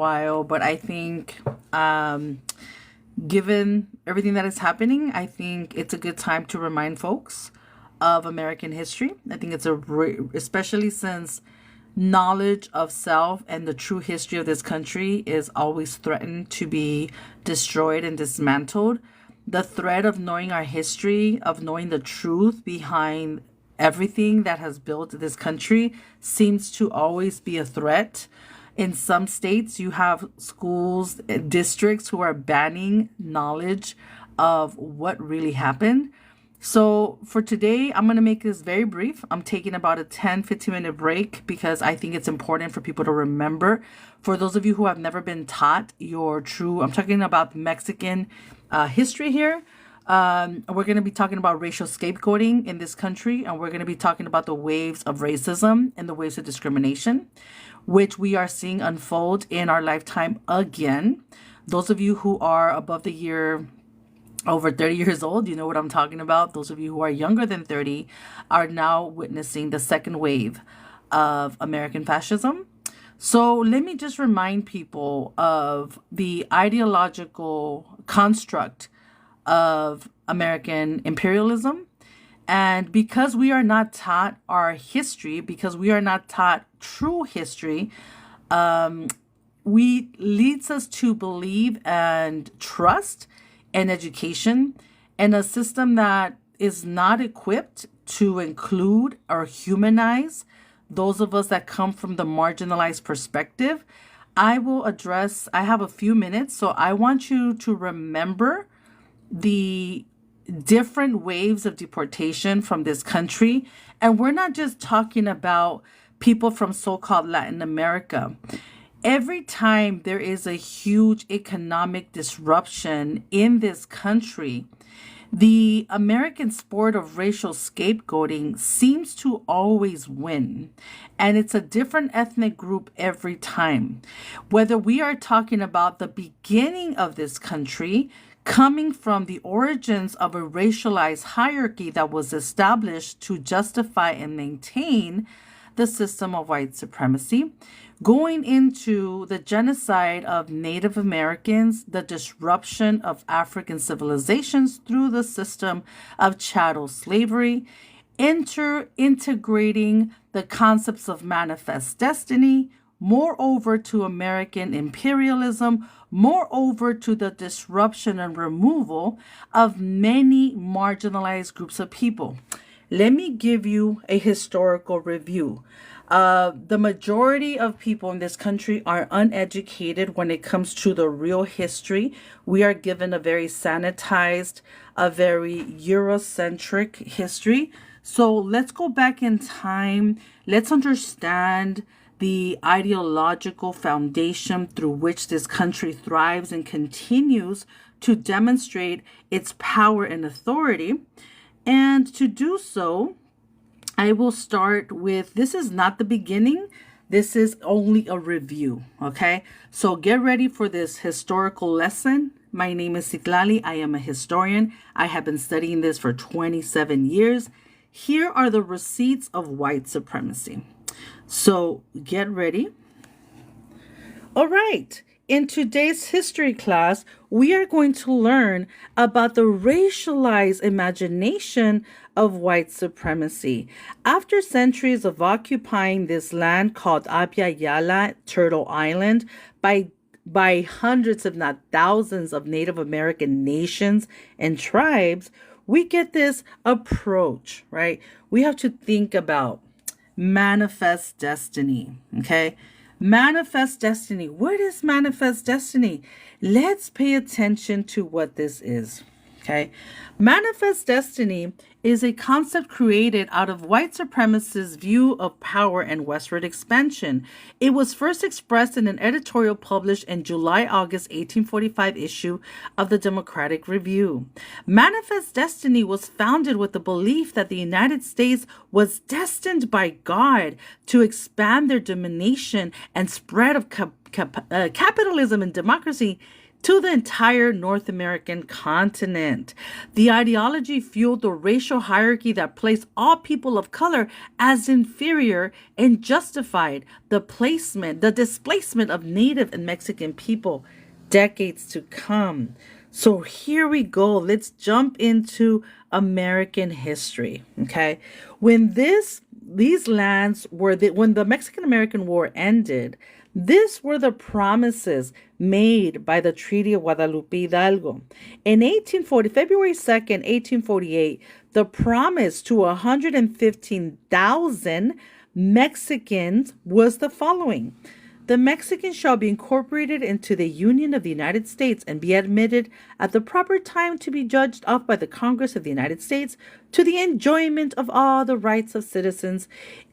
while, but I think given everything that is happening, I think it's a good time to remind folks of American history. I think it's especially since knowledge of self and the true history of this country is always threatened to be destroyed and dismantled. The threat of knowing our history, of knowing the truth behind everything that has built this country, seems to always be a threat. In some states, you have schools, districts who are banning knowledge of what really happened. So for today, I'm going to make this very brief. I'm taking about a 10-15 minute break because I think it's important for people to remember. For those of you who have never been taught your true, I'm talking about Mexican history here. We're going to be talking about racial scapegoating in this country, and we're going to be talking about the waves of racism and the waves of discrimination, which we are seeing unfold in our lifetime again. Those of you who are above the year over 30 years old, you know what I'm talking about. Those of you who are younger than 30 are now witnessing the second wave of American fascism. So let me just remind people of the ideological construct of American imperialism. And because we are not taught our history, because we are not taught true history, we leads us to believe and trust an education and a system that is not equipped to include or humanize those of us that come from the marginalized perspective. I have a few minutes, so I want you to remember the different waves of deportation from this country. And we're not just talking about people from so-called Latin America. Every time there is a huge economic disruption in this country, the American sport of racial scapegoating seems to always win. And it's a different ethnic group every time. Whether we are talking about the beginning of this country, coming from the origins of a racialized hierarchy that was established to justify and maintain the system of white supremacy, going into the genocide of Native Americans, the disruption of African civilizations through the system of chattel slavery, integrating the concepts of manifest destiny, moreover to American imperialism, moreover to the disruption and removal of many marginalized groups of people. Let me give you a historical review. The majority of people in this country are uneducated when it comes to the real history. We are given a very sanitized, a very Eurocentric history. So let's go back in time. Let's understand the ideological foundation through which this country thrives and continues to demonstrate its power and authority. And to do so, I will start with, this is not the beginning. This is only a review, okay? So get ready for this historical lesson. My name is Citlali. I am a historian. I have been studying this for 27 years. Here are the receipts of white supremacy. So get ready. All right. In today's history class, we are going to learn about the racialized imagination of white supremacy. After centuries of occupying this land called Abya Yala, Turtle Island, by hundreds, if not thousands, of Native American nations and tribes, we get this approach, right? We have to think about manifest destiny, okay? Manifest destiny. What is manifest destiny? Let's pay attention to what this is. Okay. Manifest destiny is a concept created out of white supremacists' view of power and westward expansion. It was first expressed in an editorial published in July-August 1845 issue of the Democratic Review. Manifest destiny was founded with the belief that the United States was destined by God to expand their domination and spread of capitalism and democracy to the entire North American continent. The ideology fueled the racial hierarchy that placed all people of color as inferior and justified the displacement of Native and Mexican people decades to come. So here we go. Let's jump into American history. Okay. When when the Mexican-American War ended, these were the promises made by the Treaty of Guadalupe Hidalgo. In February 2nd, 1848, the promise to 115,000 Mexicans was the following. The Mexicans shall be incorporated into the Union of the United States and be admitted at the proper time to be judged of by the Congress of the United States to the enjoyment of all the rights of citizens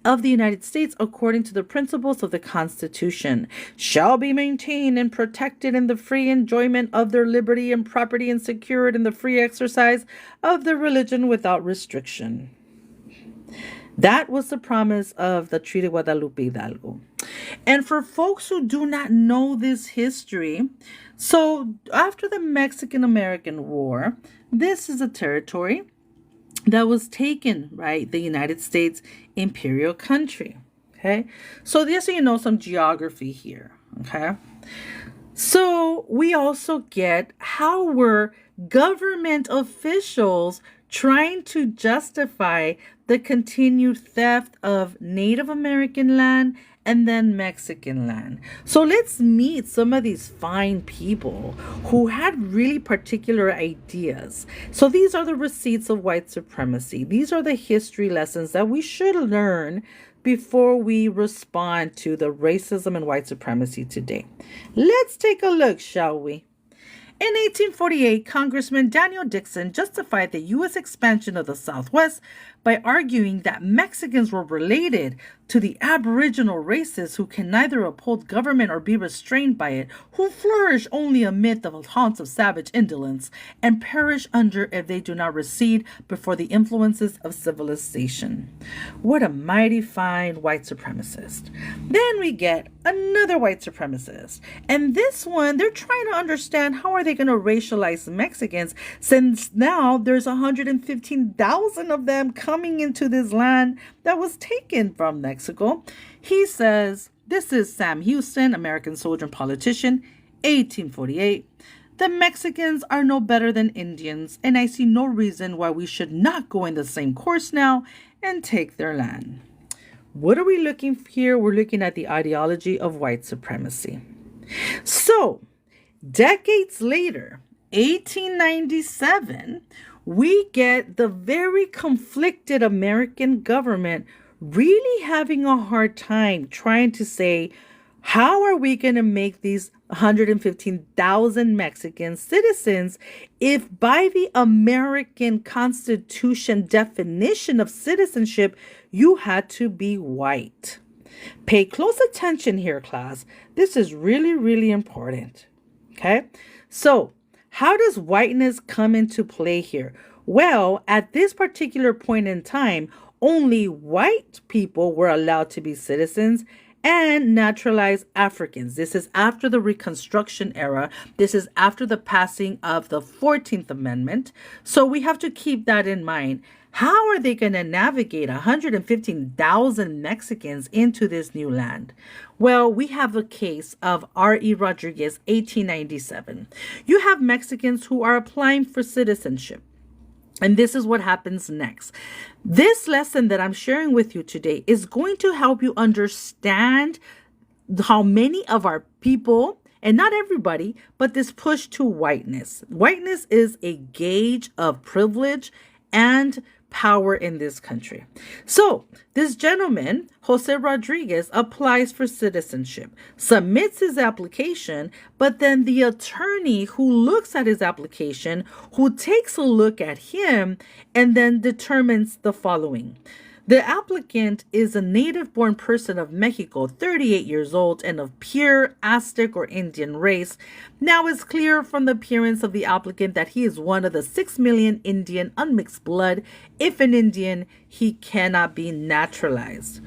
of the United States according to the principles of the Constitution, shall be maintained and protected in the free enjoyment of their liberty and property and secured in the free exercise of their religion without restriction. That was the promise of the Treaty of Guadalupe Hidalgo. And for folks who do not know this history, so after the Mexican-American War, this is a territory that was taken, right? The United States imperial country, okay? So just so you know some geography here, okay? So we also get how were government officials trying to justify the continued theft of Native American land and then Mexican land. So let's meet some of these fine people who had really particular ideas. So these are the receipts of white supremacy. These are the history lessons that we should learn before we respond to the racism and white supremacy today. Let's take a look, shall we? In 1848, Congressman Daniel Dixon justified the U.S. expansion of the Southwest by arguing that Mexicans were related to the aboriginal races who can neither uphold government or be restrained by it, who flourish only amid the haunts of savage indolence, and perish under if they do not recede before the influences of civilization. What a mighty fine white supremacist. Then we get another white supremacist. And this one, they're trying to understand how are they going to racialize Mexicans since now there's 115,000 of them coming into this land that was taken from Mexico. He says, this is Sam Houston, American soldier and politician, 1848. The Mexicans are no better than Indians, and I see no reason why we should not go in the same course now and take their land. What are we looking for here? We're looking at the ideology of white supremacy. So, decades later, 1897, we get the very conflicted American government really having a hard time trying to say, how are we going to make these 115,000 Mexican citizens if by the American Constitution definition of citizenship, you had to be white? Pay close attention here, class. This is really, really important. Okay, so how does whiteness come into play here? Well, at this particular point in time, only white people were allowed to be citizens and naturalized Africans. This is after the Reconstruction era. This is after the passing of the 14th Amendment. So we have to keep that in mind. How are they going to navigate 115,000 Mexicans into this new land? Well, we have a case of R.E. Rodriguez, 1897. You have Mexicans who are applying for citizenship. And this is what happens next. This lesson that I'm sharing with you today is going to help you understand how many of our people, and not everybody, but this push to whiteness. Whiteness is a gauge of privilege and power in this country. So this gentleman, Jose Rodriguez, applies for citizenship, submits his application, but then the attorney who looks at his application, who takes a look at him and then determines the following. The applicant is a native-born person of Mexico, 38 years old, and of pure Aztec or Indian race. Now it's clear from the appearance of the applicant that he is one of the 6 million Indian unmixed blood. If an Indian, he cannot be naturalized.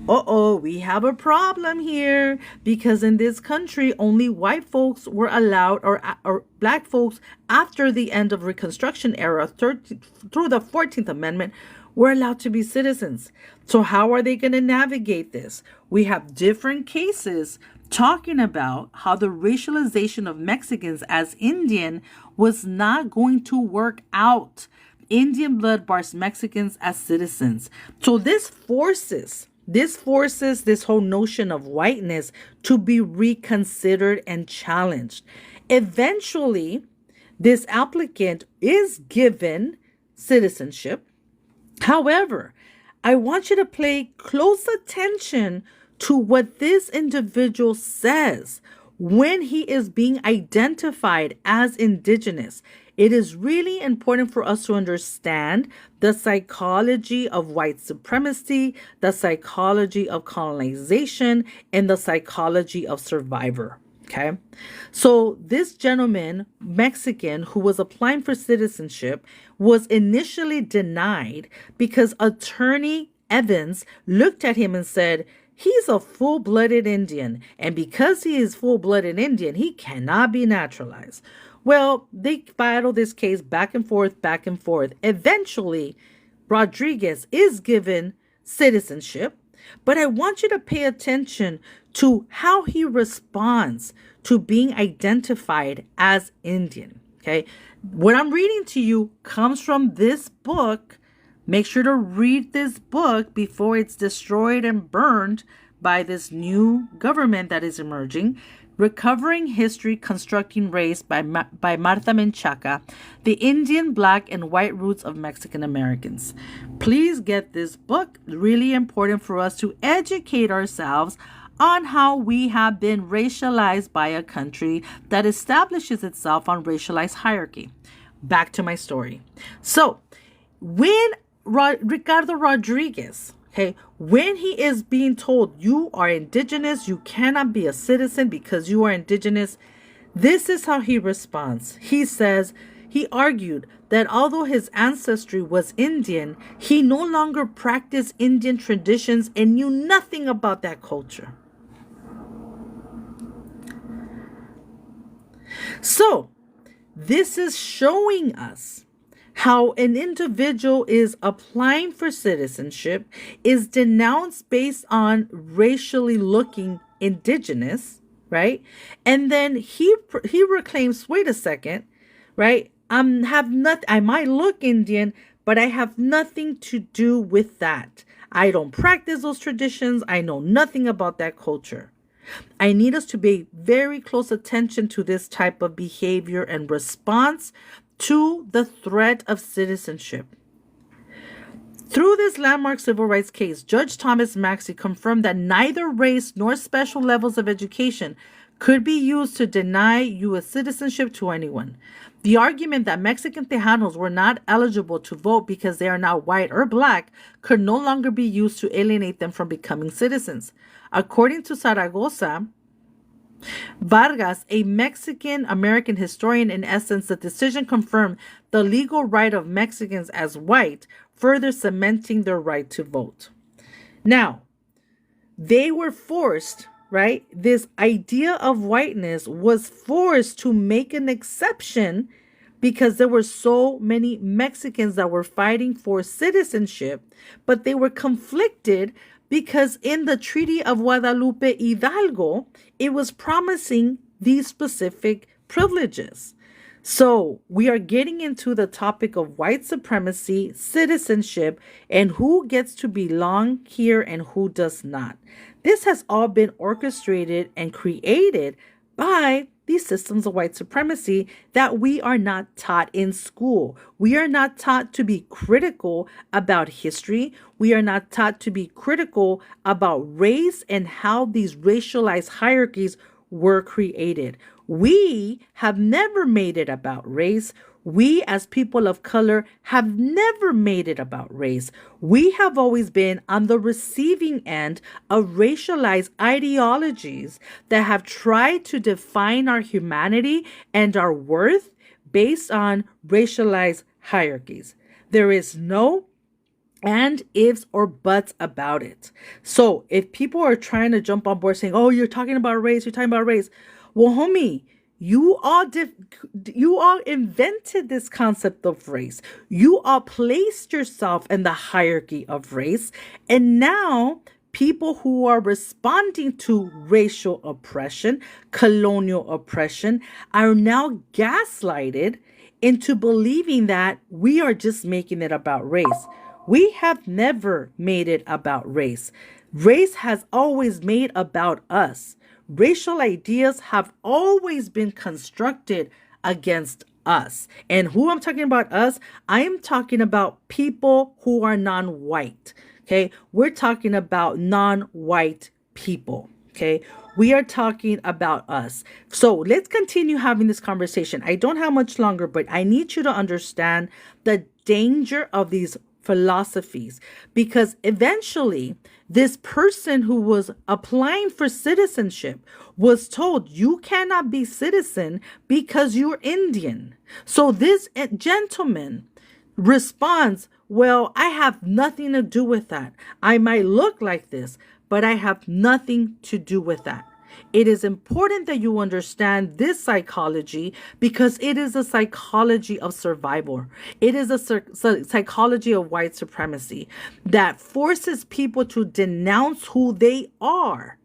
Uh-oh, we have a problem here, because in this country only white folks were allowed, or black folks after the end of Reconstruction era through the 14th Amendment were allowed to be citizens. So how are they going to navigate this? We have different cases talking about how the racialization of Mexicans as Indian was not going to work out. Indian blood bars Mexicans as citizens. So this forces this whole notion of whiteness to be reconsidered and challenged. Eventually, this applicant is given citizenship. However, I want you to pay close attention to what this individual says when he is being identified as indigenous. It is really important for us to understand the psychology of white supremacy, the psychology of colonization, and the psychology of survivor. Okay. So this gentleman, Mexican, who was applying for citizenship, was initially denied because Attorney Evans looked at him and said, he's a full-blooded Indian, and because he is full-blooded Indian, he cannot be naturalized. Well, they battled this case back and forth, back and forth. Eventually, Rodriguez is given citizenship, but I want you to pay attention to how he responds to being identified as Indian. Okay, what I'm reading to you comes from this book. Make sure to read this book before it's destroyed and burned by this new government that is emerging. Recovering History, Constructing Race by Martha Menchaca, The Indian, Black, and White Roots of Mexican Americans. Please get this book. Really important for us to educate ourselves on how we have been racialized by a country that establishes itself on racialized hierarchy. Back to my story. So, when Ricardo Rodriguez, okay, when he is being told you are indigenous, you cannot be a citizen because you are indigenous, this is how he responds. He says, he argued that although his ancestry was Indian, he no longer practiced Indian traditions and knew nothing about that culture. So, this is showing us how an individual is applying for citizenship, is denounced based on racially looking indigenous, right? And then he reclaims, wait a second, right? I might look Indian, but I have nothing to do with that. I don't practice those traditions. I know nothing about that culture. I need us to pay very close attention to this type of behavior and response to the threat of citizenship. Through this landmark civil rights case, Judge Thomas Maxey confirmed that neither race nor special levels of education could be used to deny U.S. citizenship to anyone. The argument that Mexican Tejanos were not eligible to vote because they are not white or black could no longer be used to alienate them from becoming citizens. According to Zaragoza Vargas, a Mexican-American historian, in essence, the decision confirmed the legal right of Mexicans as white, further cementing their right to vote. Now, they were forced, right? This idea of whiteness was forced to make an exception because there were so many Mexicans that were fighting for citizenship, but they were conflicted because in the Treaty of Guadalupe Hidalgo, it was promising these specific privileges. So we are getting into the topic of white supremacy, citizenship, and who gets to belong here and who does not. This has all been orchestrated and created by these systems of white supremacy that we are not taught in school. We are not taught to be critical about history. We are not taught to be critical about race and how these racialized hierarchies were created. We have never made it about race. We as people of color have never made it about race. We have always been on the receiving end of racialized ideologies that have tried to define our humanity and our worth based on racialized hierarchies. There is no and ifs or buts about it. So if people are trying to jump on board saying, "Oh, you're talking about race, you're talking about race," well, homie, you all invented this concept of race. You all placed yourself in the hierarchy of race, and now people who are responding to racial oppression, colonial oppression, are now gaslighted into believing that we are just making it about race. We have never made it about race. Race has always made about us. Racial ideas have always been constructed against us. And who I'm talking about us, I am talking about people who are non-white. Okay, we're talking about non-white people. Okay, we are talking about us. So let's continue having this conversation. I don't have much longer, but I need you to understand the danger of these philosophies, because eventually this person who was applying for citizenship was told, you cannot be citizen because you're Indian. So this gentleman responds, well, I have nothing to do with that. I might look like this, but I have nothing to do with that. It is important that you understand this psychology, because it is a psychology of survival. It is a psychology of white supremacy that forces people to denounce who they are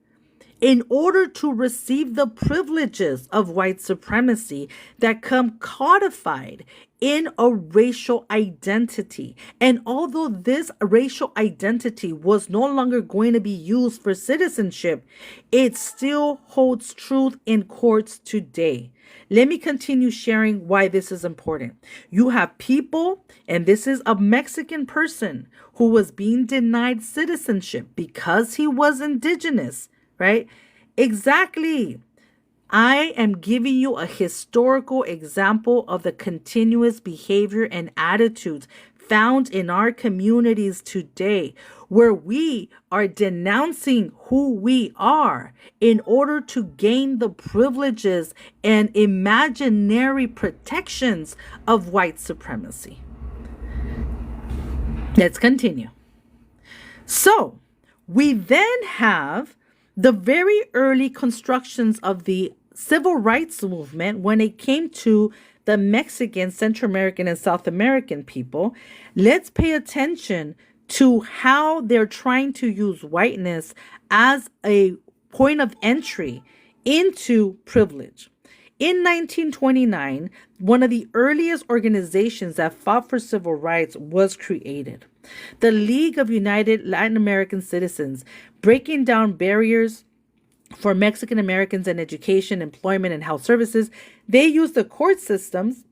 in order to receive the privileges of white supremacy that come codified in a racial identity. And although this racial identity was no longer going to be used for citizenship, it still holds truth in courts today. Let me continue sharing why this is important. You have people, and this is a Mexican person who was being denied citizenship because he was indigenous, right? Exactly. I am giving you a historical example of the continuous behavior and attitudes found in our communities today, where we are denouncing who we are in order to gain the privileges and imaginary protections of white supremacy. Let's continue. So, we then have the very early constructions of the civil rights movement when it came to the Mexican, Central American, and South American people. Let's pay attention to how they're trying to use whiteness as a point of entry into privilege. In 1929, one of the earliest organizations that fought for civil rights was created, the League of United Latin American Citizens, breaking down barriers for Mexican Americans in education, employment, and health services. They used the court systems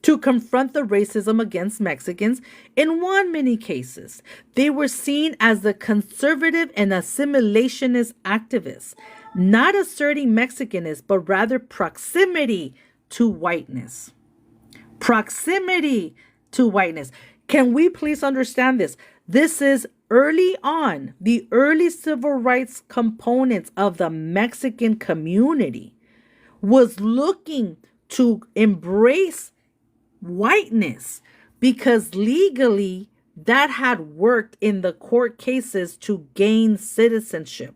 to confront the racism against Mexicans. In many cases, they were seen as the conservative and assimilationist activists, not asserting Mexicanism, but rather proximity to whiteness. Proximity to whiteness. Can we please understand this? This is early on, the early civil rights components of the Mexican community was looking to embrace whiteness because legally that had worked in the court cases to gain citizenship.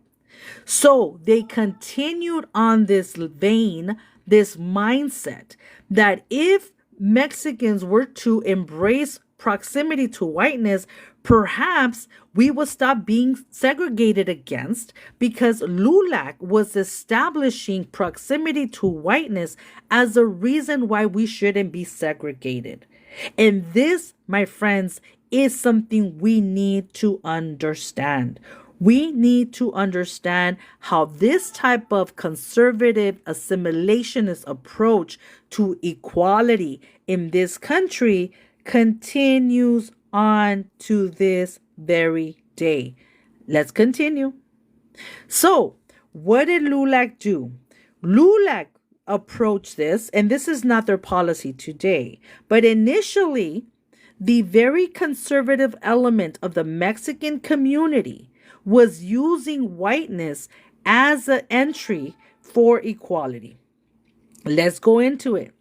So they continued on this vein, this mindset that if Mexicans were to embrace proximity to whiteness, perhaps we will stop being segregated against, because LULAC was establishing proximity to whiteness as a reason why we shouldn't be segregated. And this, my friends, is something we need to understand. We need to understand how this type of conservative assimilationist approach to equality in this country continues on to this very day. Let's continue. So, what did LULAC do? LULAC approached this, and this is not their policy today, but initially, the very conservative element of the Mexican community was using whiteness as an entry for equality. Let's go into it.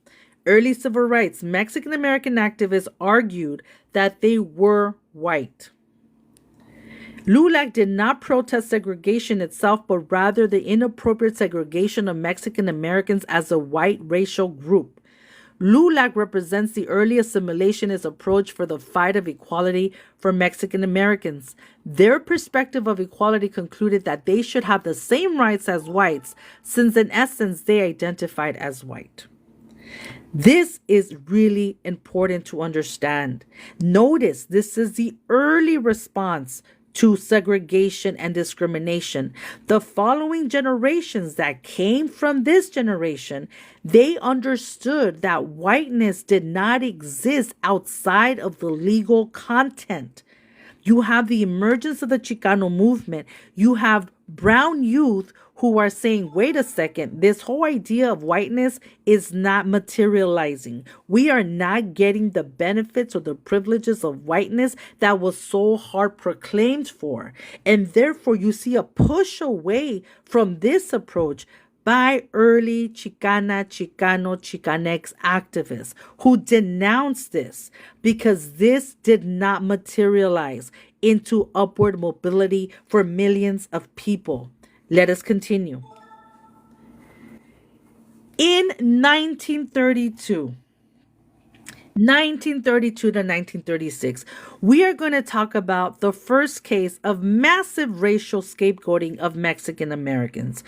Early civil rights, Mexican American activists argued that they were white. LULAC did not protest segregation itself, but rather the inappropriate segregation of Mexican Americans as a white racial group. LULAC represents the early assimilationist approach for the fight of equality for Mexican Americans. Their perspective of equality concluded that they should have the same rights as whites, since in essence they identified as white. This is really important to understand. Notice this is the early response to segregation and discrimination. The following generations that came from this generation, they understood that whiteness did not exist outside of the legal content. You have the emergence of the Chicano movement. You have brown youth who are saying, wait a second, this whole idea of whiteness is not materializing. We are not getting the benefits or the privileges of whiteness that was so hard proclaimed for. And therefore, you see a push away from this approach by early Chicana, Chicano, Chicanx activists who denounced this because this did not materialize into upward mobility for millions of people. Let us continue. In 1932 to 1936, we are going to talk about the first case of massive racial scapegoating of Mexican Americans.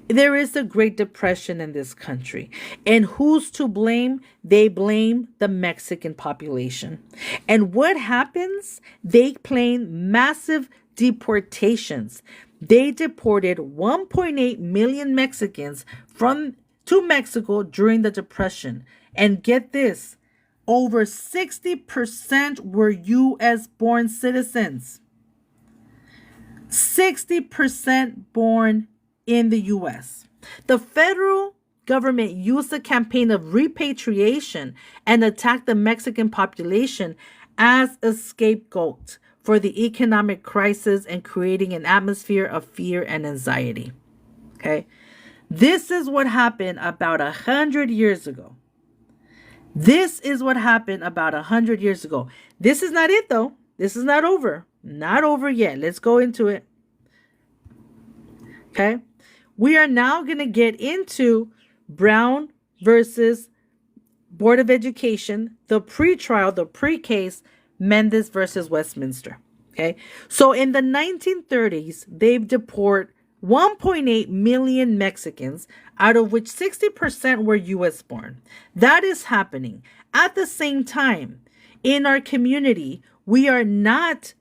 There is a Great Depression in this country. And who's to blame? They blame the Mexican population. And what happens? They plan massive deportations. They deported 1.8 million Mexicans to Mexico during the Depression. And get this, over 60% were U.S. born citizens. 60% born in the U.S. The federal government used the campaign of repatriation and attacked the Mexican population as a scapegoat for the economic crisis and creating an atmosphere of fear and anxiety. Okay? This is what happened about 100 years ago. This is what happened about 100 years ago. This is not it, though. This is not over. Not over yet. Let's go into it. Okay? We are now going to get into Brown versus Board of Education, the pre-trial, the pre-case, Mendez versus Westminster. Okay? So in the 1930s, they deport 1.8 million Mexicans, out of which 60% were U.S. born. That is happening. At the same time, in our community, we are not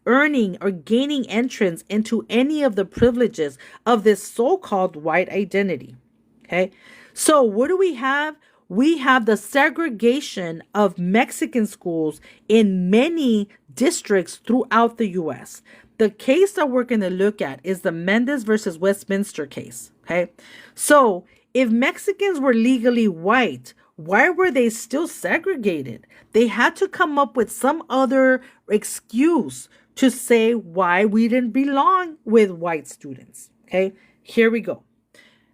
earning or gaining entrance into any of the privileges of this so-called white identity. Okay? So what do we have? We have the segregation of Mexican schools in many districts throughout the U.S. The case that we're going to look at is the Mendez versus Westminster case. Okay. So if Mexicans were legally white, why were they still segregated? They had to come up with some other excuse to say why we didn't belong with white students. Okay. Here we go.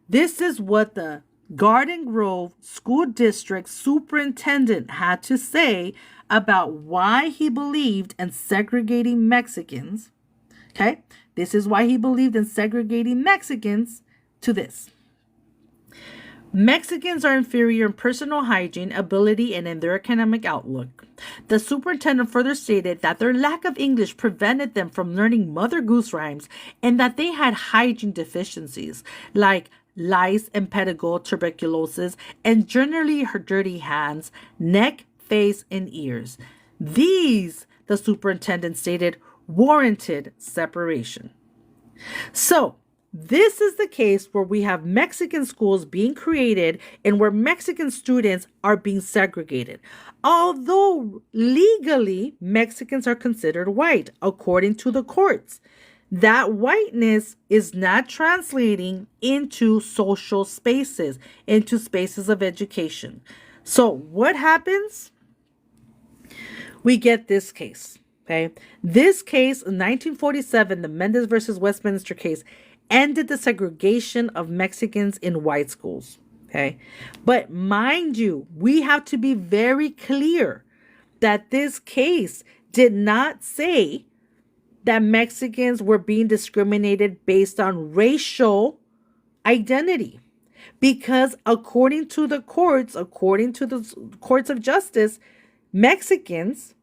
This is what the Garden Grove School District superintendent had to say about why he believed in segregating Mexicans. Okay, this is why he believed in segregating Mexicans to this. Mexicans are inferior in personal hygiene, ability, and in their economic outlook. The superintendent further stated that their lack of English prevented them from learning Mother Goose rhymes and that they had hygiene deficiencies like lice and pedicle tuberculosis and generally her dirty hands, neck, face, and ears. These, the superintendent stated, warranted separation. So, this is the case where we have Mexican schools being created and where Mexican students are being segregated. Although legally Mexicans are considered white, according to the courts, that whiteness is not translating into social spaces, into spaces of education. So what happens? We get this case. Okay. This case in 1947, the Mendez versus Westminster case, ended the segregation of Mexicans in white schools. Okay. But mind you, we have to be very clear that this case did not say that Mexicans were being discriminated based on racial identity. Because according to the courts of justice, Mexicans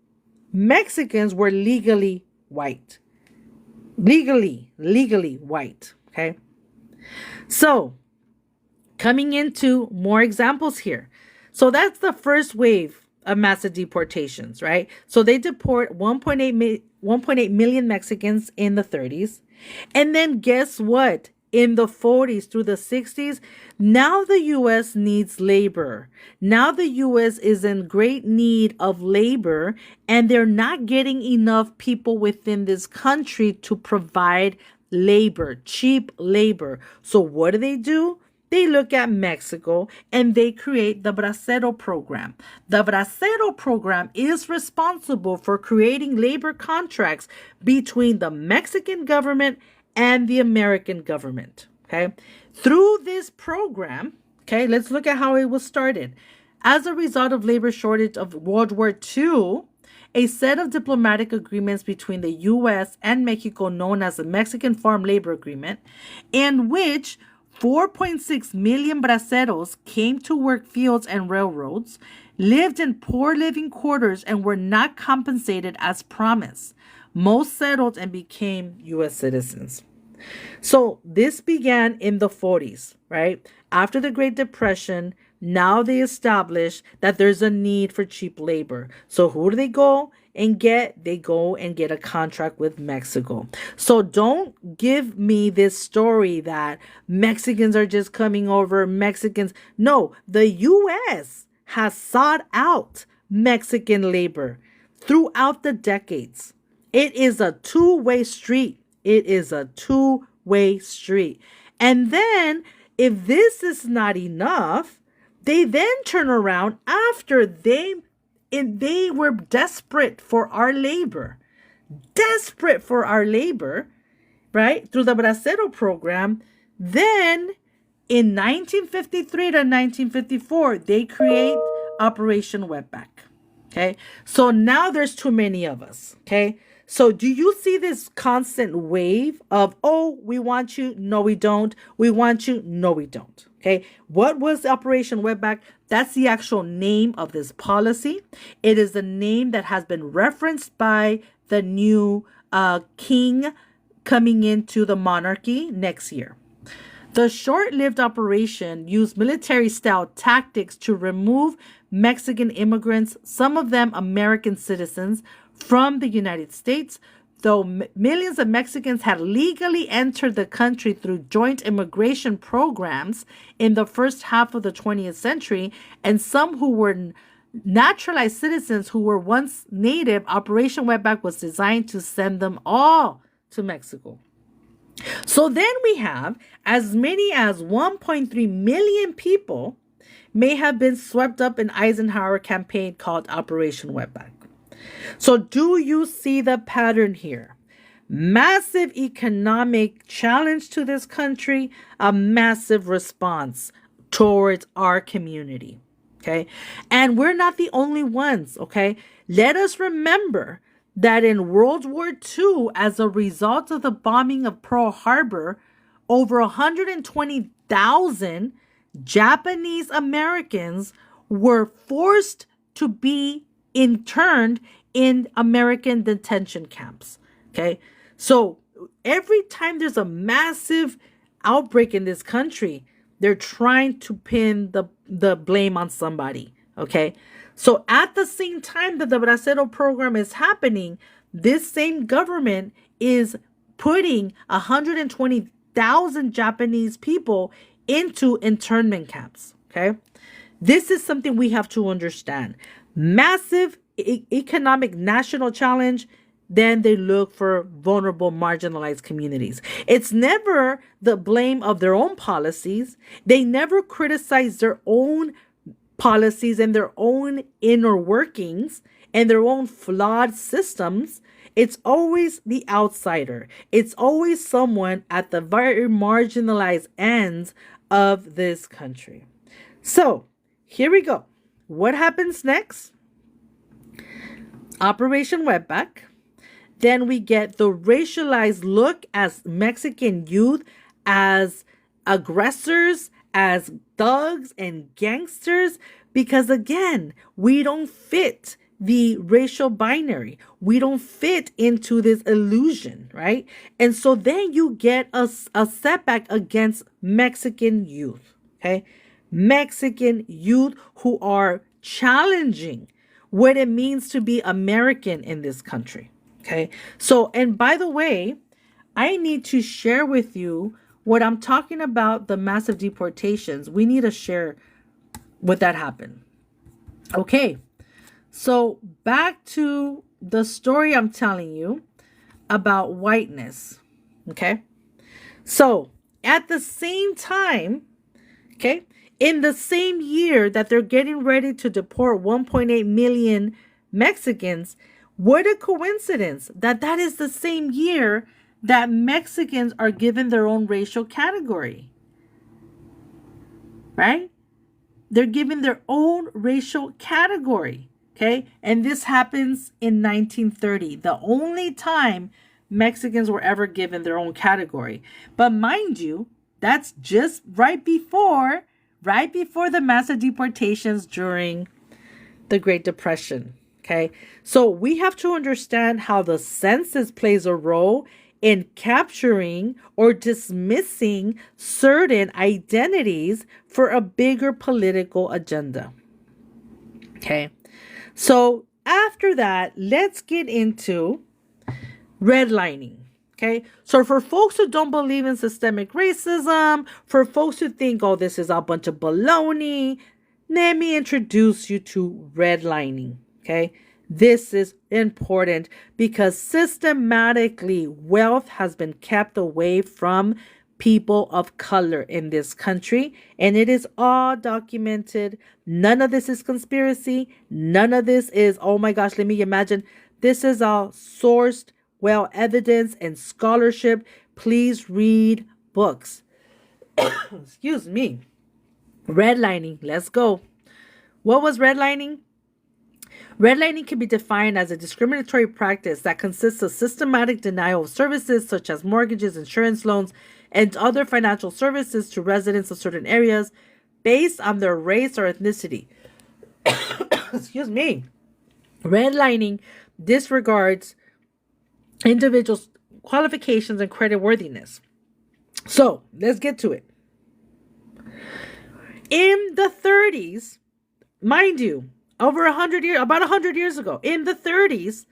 were legally white. Legally white. Okay. So coming into more examples here. So that's the first wave of massive deportations, right? So they deport 1.8 million Mexicans in the 30s. And then guess what? In the 40s through the 60s, now the U.S. needs labor. Now the U.S. is in great need of labor, and they're not getting enough people within this country to provide labor, cheap labor. So what do? They look at Mexico and they create the Bracero program. The Bracero program is responsible for creating labor contracts between the Mexican government and the American government. Okay. Through this program, okay, let's look at how it was started. As a result of labor shortage of World War II, a set of diplomatic agreements between the U.S. and Mexico, known as the Mexican Farm Labor Agreement, in which 4.6 million braceros came to work fields and railroads, lived in poor living quarters, and were not compensated as promised. Most settled and became U.S. citizens. So this began in the 40s, right? After the Great Depression, now they established that there's a need for cheap labor. So who do they go and get? They go and get a contract with Mexico. So don't give me this story that Mexicans are just coming over. Mexicans. No, the U.S. has sought out Mexican labor throughout the decades. It is a two-way street. It is a two-way street. And then if this is not enough, they then turn around after they were desperate for our labor, right? Through the Bracero program. Then in 1953 to 1954, they create Operation Wetback. Okay. So now there's too many of us. Okay. So do you see this constant wave of, oh, we want you, no, we don't. We want you, no, we don't. Okay. What was Operation Wetback? That's the actual name of this policy. It is the name that has been referenced by the new king coming into the monarchy next year. The short-lived operation used military-style tactics to remove Mexican immigrants, some of them American citizens, from the United States, though millions of Mexicans had legally entered the country through joint immigration programs in the first half of the 20th century, and some who were naturalized citizens who were once native. Operation Wetback was designed to send them all to Mexico. So then we have as many as 1.3 million people may have been swept up in Eisenhower campaign called Operation Wetback. So do you see the pattern here? Massive economic challenge to this country, a massive response towards our community. Okay. And we're not the only ones. Okay. Let us remember that in World War II, as a result of the bombing of Pearl Harbor, over 120,000 Japanese Americans were forced to be interned in American detention camps. Okay. So every time there's a massive outbreak in this country, they're trying to pin the blame on somebody. Okay. So at the same time that the Bracero program is happening, this same government is putting 120,000 Japanese people into internment camps. Okay. This is something we have to understand. Massive economic national challenge. Then they look for vulnerable, marginalized communities. It's never the blame of their own policies. They never criticize their own policies and their own inner workings and their own flawed systems. It's always the outsider. It's always someone at the very marginalized ends of this country. So here we go. What happens next? Operation Wetback. Then we get the racialized look as Mexican youth as aggressors, as thugs and gangsters, because again, we don't fit the racial binary. We don't fit into this illusion, right? And so then you get a setback against Mexican youth, okay? Mexican youth who are challenging what it means to be American in this country, okay? So, and by the way, I need to share with you what I'm talking about, the massive deportations. We need to share what that happened. Okay, so back to the story I'm telling you about whiteness. Okay, so at the same time, okay, in the same year that they're getting ready to deport 1.8 million Mexicans, what a coincidence that that is the same year that Mexicans are given their own racial category, right? They're given their own racial category, okay? And this happens in 1930, the only time Mexicans were ever given their own category. But mind you, that's just right before the massive deportations during the Great Depression, okay? So we have to understand how the census plays a role in capturing or dismissing certain identities for a bigger political agenda. Okay, so after that, let's get into redlining. Okay, so for folks who don't believe in systemic racism, for folks who think, oh, this is a bunch of baloney, let me introduce you to redlining. Okay, this is important because systematically wealth has been kept away from people of color in this country, and it is all documented. None of this is conspiracy. None of this is, oh my gosh, let me imagine. This is all sourced, well evidenced, and scholarship. Please read books. Excuse me. Redlining. Let's go. What was redlining? Redlining can be defined as a discriminatory practice that consists of systematic denial of services such as mortgages, insurance loans, and other financial services to residents of certain areas based on their race or ethnicity. Excuse me. Redlining disregards individuals' qualifications and creditworthiness. So let's get to it. In the 30s, mind you, about 100 years ago, in the 30s,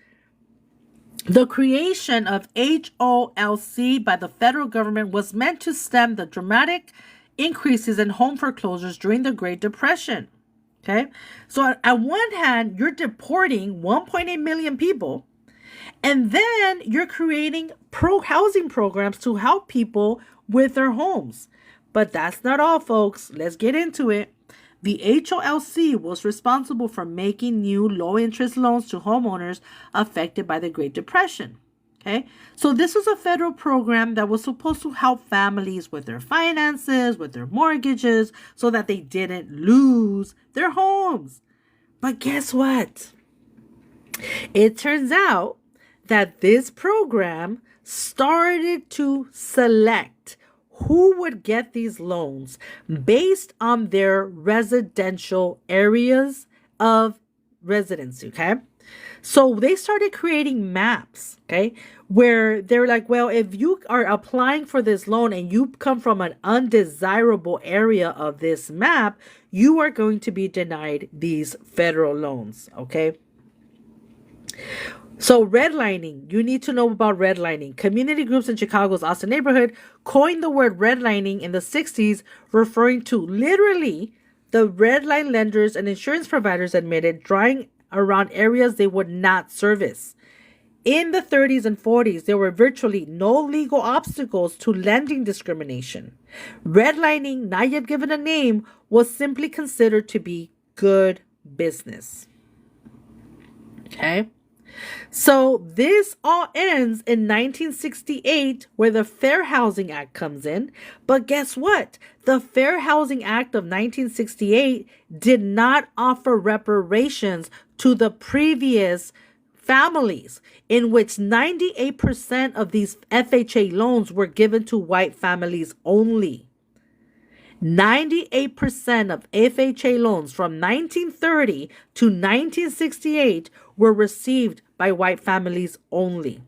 the creation of HOLC by the federal government was meant to stem the dramatic increases in home foreclosures during the Great Depression. Okay, so on one hand, you're deporting 1.8 million people, and then you're creating pro-housing programs to help people with their homes. But that's not all, folks. Let's get into it. The HOLC was responsible for making new low-interest loans to homeowners affected by the Great Depression. Okay, so this was a federal program that was supposed to help families with their finances, with their mortgages, so that they didn't lose their homes. But guess what? It turns out that this program started to select who would get these loans based on their residential areas of residency, okay? So they started creating maps, okay, where they're like, well, if you are applying for this loan and you come from an undesirable area of this map, you are going to be denied these federal loans, okay? So redlining, you need to know about redlining. Community groups in Chicago's Austin neighborhood coined the word redlining in the 60s, referring to literally the red line lenders and insurance providers admitted drawing around areas they would not service. In the 30s and 40s, there were virtually no legal obstacles to lending discrimination. Redlining, not yet given a name, was simply considered to be good business. Okay? So this all ends in 1968, where the Fair Housing Act comes in. But guess what? The Fair Housing Act of 1968 did not offer reparations to the previous families, in which 98% of these FHA loans were given to white families only. 98% of FHA loans from 1930 to 1968 were received by white families only.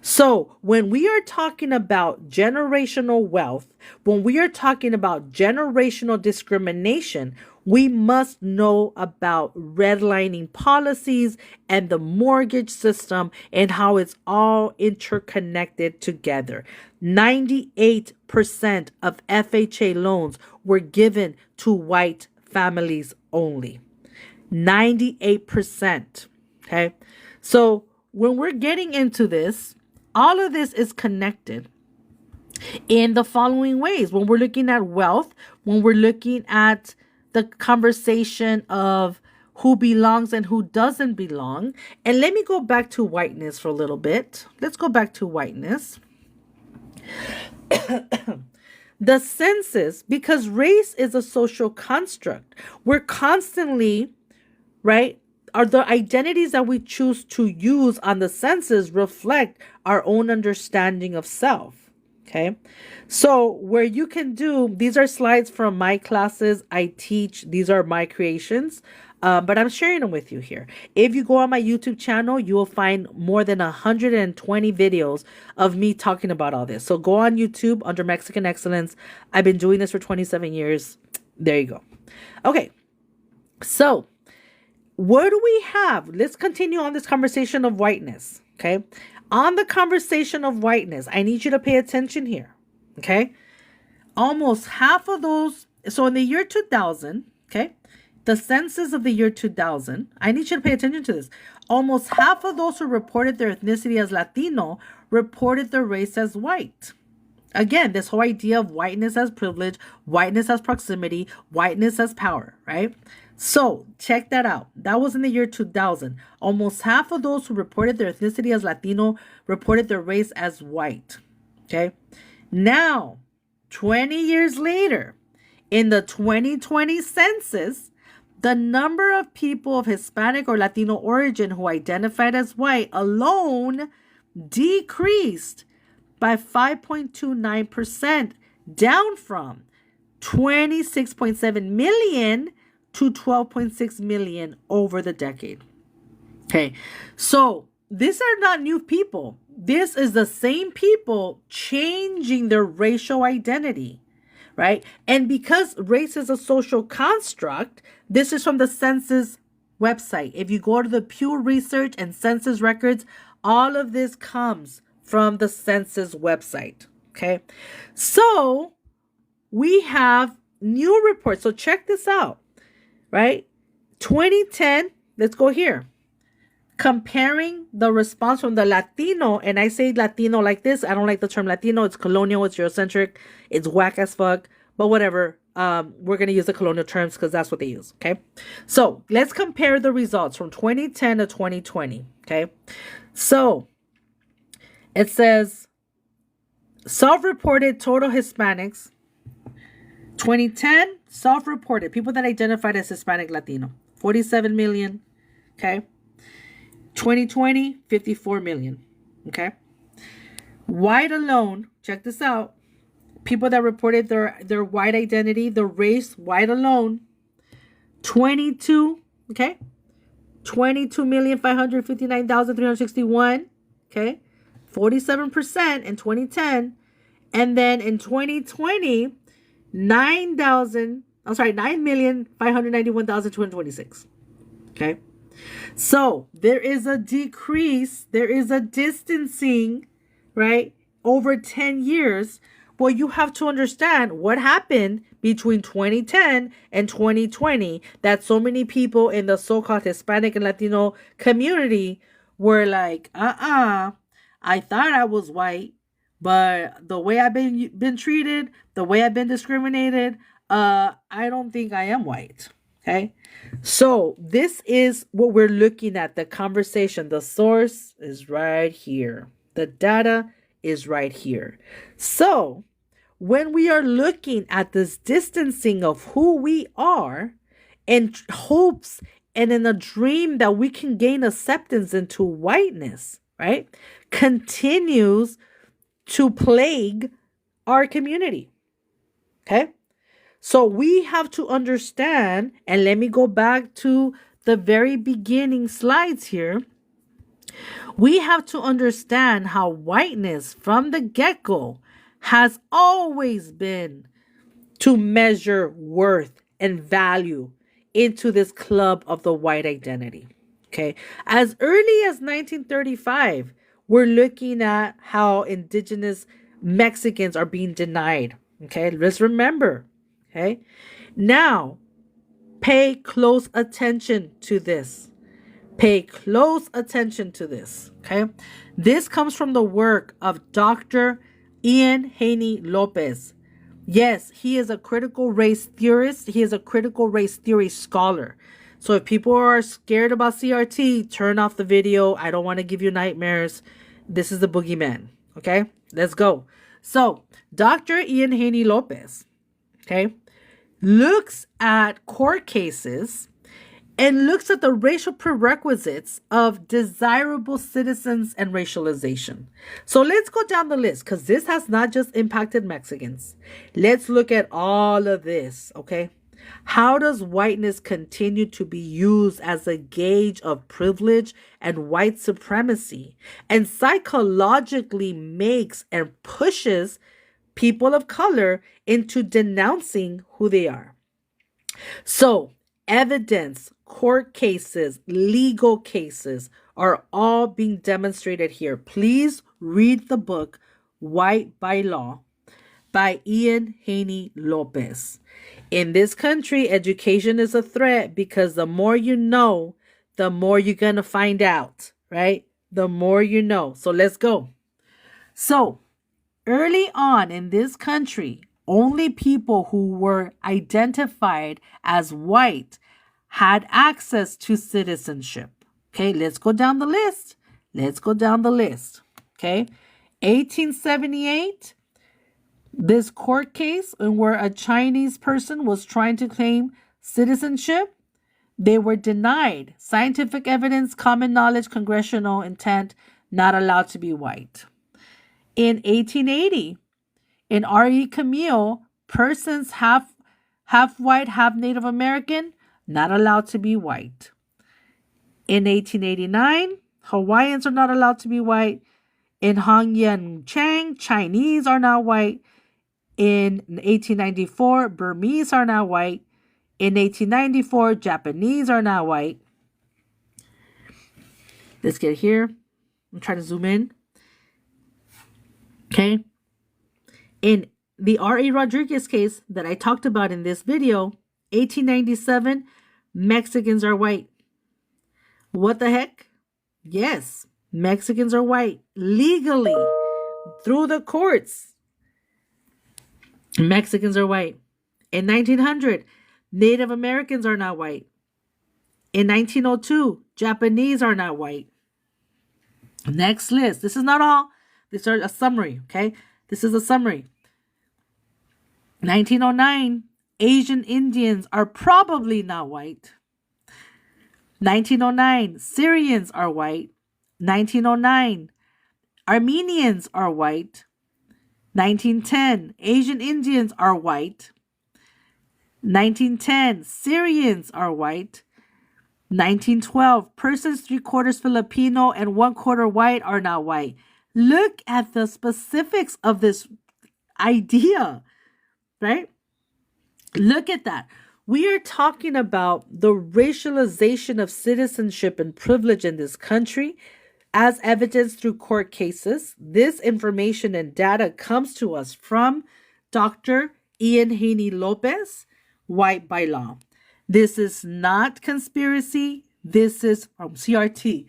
So when we are talking about generational wealth, when we are talking about generational discrimination, we must know about redlining policies and the mortgage system and how it's all interconnected together. 98% of FHA loans were given to white families only. 98%. Okay. So when we're getting into this, all of this is connected in the following ways. When we're looking at wealth, when we're looking at the conversation of who belongs and who doesn't belong. And let me go back to whiteness for a little bit. Let's go back to whiteness. The census, because race is a social construct, we're constantly, right? Are the identities that we choose to use on the census reflect our own understanding of self. Okay. So where you can do, these are slides from my classes I teach. These are my creations, but I'm sharing them with you here. If you go on my YouTube channel, you will find more than 120 videos of me talking about all this. So go on YouTube under Mexican Excellence. I've been doing this for 27 years. There you go. Okay. So what do we have? Let's continue on this conversation of whiteness. Okay. On the conversation of whiteness, I need you to pay attention here. Okay. Almost half of those. So in the year 2000, okay, the census of the year 2000, I need you to pay attention to this. Almost half of those who reported their ethnicity as Latino reported their race as white. Again, this whole idea of whiteness as privilege, whiteness as proximity, whiteness as power, right? So check that out. That was in the year 2000. Almost half of those who reported their ethnicity as Latino reported their race as white. Okay. Now, 20 years later, in the 2020 census, the number of people of Hispanic or Latino origin who identified as white alone decreased by 5.29%, down from 26.7 million to 12.6 million over the decade. Okay, so these are not new people. This is the same people changing their racial identity, right? And because race is a social construct, this is from the census website. If you go to the Pew Research and census records, all of this comes from the census website. Okay, so we have new reports. So check this out. Right? 2010, let's go here. Comparing the response from the Latino, and I say Latino like this. I don't like the term Latino. It's colonial, it's Eurocentric, it's whack as fuck, but whatever. We're going to use the colonial terms because that's what they use. Okay. So let's compare the results from 2010 to 2020. Okay. So it says self-reported total Hispanics. 2010, self-reported, people that identified as Hispanic Latino, 47 million, okay? 2020, 54 million, okay? White alone, check this out, people that reported their white identity, the race, white alone, 22, okay? 22,559,361, okay? 47% in 2010, and then in 2020, 9,591,226. Okay. So there is a decrease. There is a distancing, right? Over 10 years. Well, you have to understand what happened between 2010 and 2020 that so many people in the so-called Hispanic and Latino community were like, I thought I was white. But the way I've been treated, the way I've been discriminated, I don't think I am white. Okay. So this is what we're looking at. The conversation, the source is right here. The data is right here. So when we are looking at this distancing of who we are in hopes and in a dream that we can gain acceptance into whiteness, right, continues to plague our community. Okay? So we have to understand, and let me go back to the very beginning slides here. We have to understand how whiteness from the get-go has always been to measure worth and value into this club of the white identity. Okay. As early as 1935, we're looking at how indigenous Mexicans are being denied. Okay. Let's remember. Okay. Now, pay close attention to this. Pay close attention to this. Okay. This comes from the work of Dr. Ian Haney Lopez. Yes, he is a critical race theorist. He is a critical race theory scholar. So if people are scared about CRT, turn off the video. I don't want to give you nightmares. This is the boogeyman. Okay, let's go. So Dr. Ian Haney Lopez, okay, looks at court cases and looks at the racial prerequisites of desirable citizens and racialization. So let's go down the list, because this has not just impacted Mexicans. Let's look at all of this, okay? How does whiteness continue to be used as a gauge of privilege and white supremacy, and psychologically makes and pushes people of color into denouncing who they are? So, evidence, court cases, legal cases are all being demonstrated here. Please read the book White by Law by Ian Haney Lopez. In this country, education is a threat because the more you know, the more you're going to find out, right? The more you know. So let's go. So early on in this country, only people who were identified as white had access to citizenship. Okay, let's go down the list. Okay, 1878, this court case where a Chinese person was trying to claim citizenship. They were denied. Scientific evidence, common knowledge, congressional intent, not allowed to be white. In 1880, in R.E. Camille, persons half white, half Native American, not allowed to be white. In 1889, Hawaiians are not allowed to be white. In Hong Yan Chang, Chinese are not white. In 1894, Burmese are not white. In 1894, Japanese are not white. Let's get here. I'm trying to zoom in. Okay. In the R.A. Rodriguez case that I talked about in this video, 1897, Mexicans are white. What the heck? Yes, Mexicans are white. Legally, through the courts, Mexicans are white. In 1900, Native Americans are not white. In 1902, Japanese are not white. Next list. This is not all. These are a summary, okay? This is a summary. 1909, Asian Indians are probably not white. 1909, Syrians are white. 1909, Armenians are white. 1910, Asian Indians are white. 1910, Syrians are white. 1912, persons 3/4 Filipino and 1/4 white are not white. Look at the specifics of this idea, right? Look at that. We are talking about the racialization of citizenship and privilege in this country as evidenced through court cases. This information and data comes to us from Dr. Ian Haney Lopez, White by Law. This is not conspiracy. This is CRT.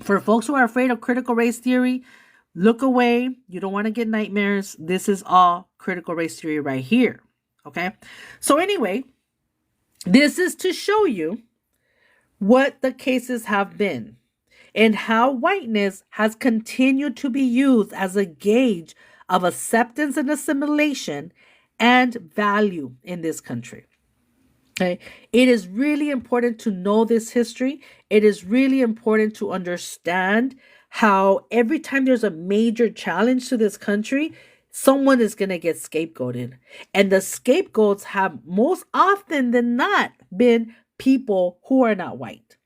For folks who are afraid of critical race theory, look away. You don't want to get nightmares. This is all critical race theory right here. Okay. So anyway, this is to show you what the cases have been and how whiteness has continued to be used as a gauge of acceptance and assimilation and value in this country. Okay. It is really important to know this history. It is really important to understand how every time there's a major challenge to this country, someone is going to get scapegoated. And the scapegoats have most often than not been people who are not white.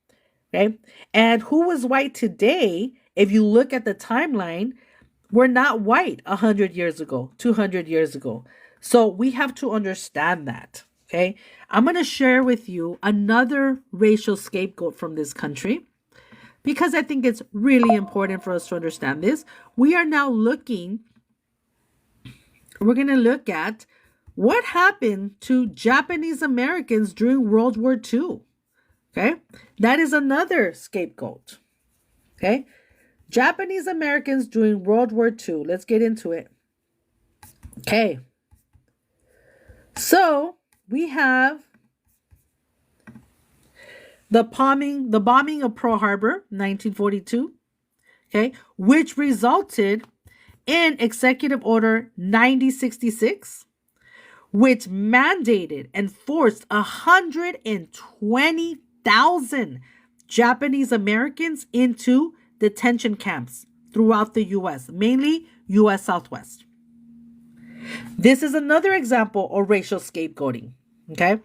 Okay. And who was white today, if you look at the timeline, were not white 100 years ago, 200 years ago. So we have to understand that. Okay. I'm going to share with you another racial scapegoat from this country because I think it's really important for us to understand this. We're going to look at what happened to Japanese Americans during World War II. Okay. That is another scapegoat. Okay. Japanese Americans during World War II. Let's get into it. Okay. So we have the bombing of Pearl Harbor, 1942, okay, which resulted in Executive Order 9066, which mandated and forced 120,000 Japanese Americans into detention camps throughout the U.S., mainly U.S. Southwest. This is another example of racial scapegoating. Okay.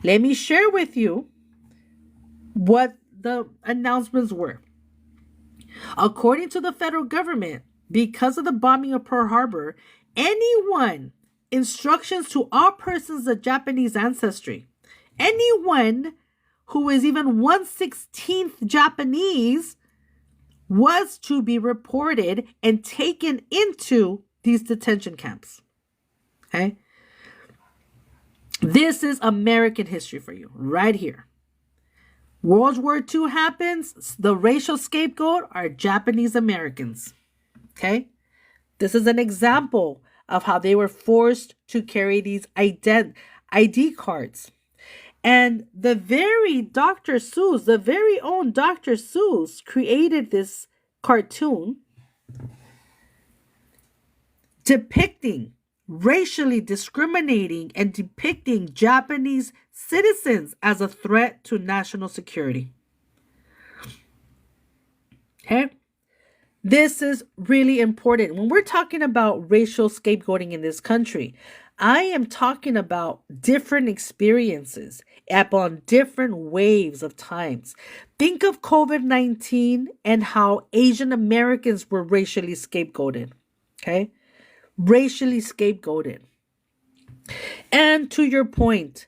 Let me share with you what the announcements were. According to the federal government, because of the bombing of Pearl Harbor, instructions to all persons of Japanese ancestry, anyone who is even 1/16th Japanese was to be reported and taken into these detention camps. Okay. This is American history for you right here. World War II happens. The racial scapegoat are Japanese Americans. Okay. This is an example of how they were forced to carry these ID cards. And the very own Dr. Seuss created this cartoon depicting racially discriminating and depicting Japanese citizens as a threat to national security. Okay? This is really important. When we're talking about racial scapegoating in this country, I am talking about different experiences upon different waves of times. Think of COVID-19 and how Asian Americans were racially scapegoated. Okay? Racially scapegoated. And to your point,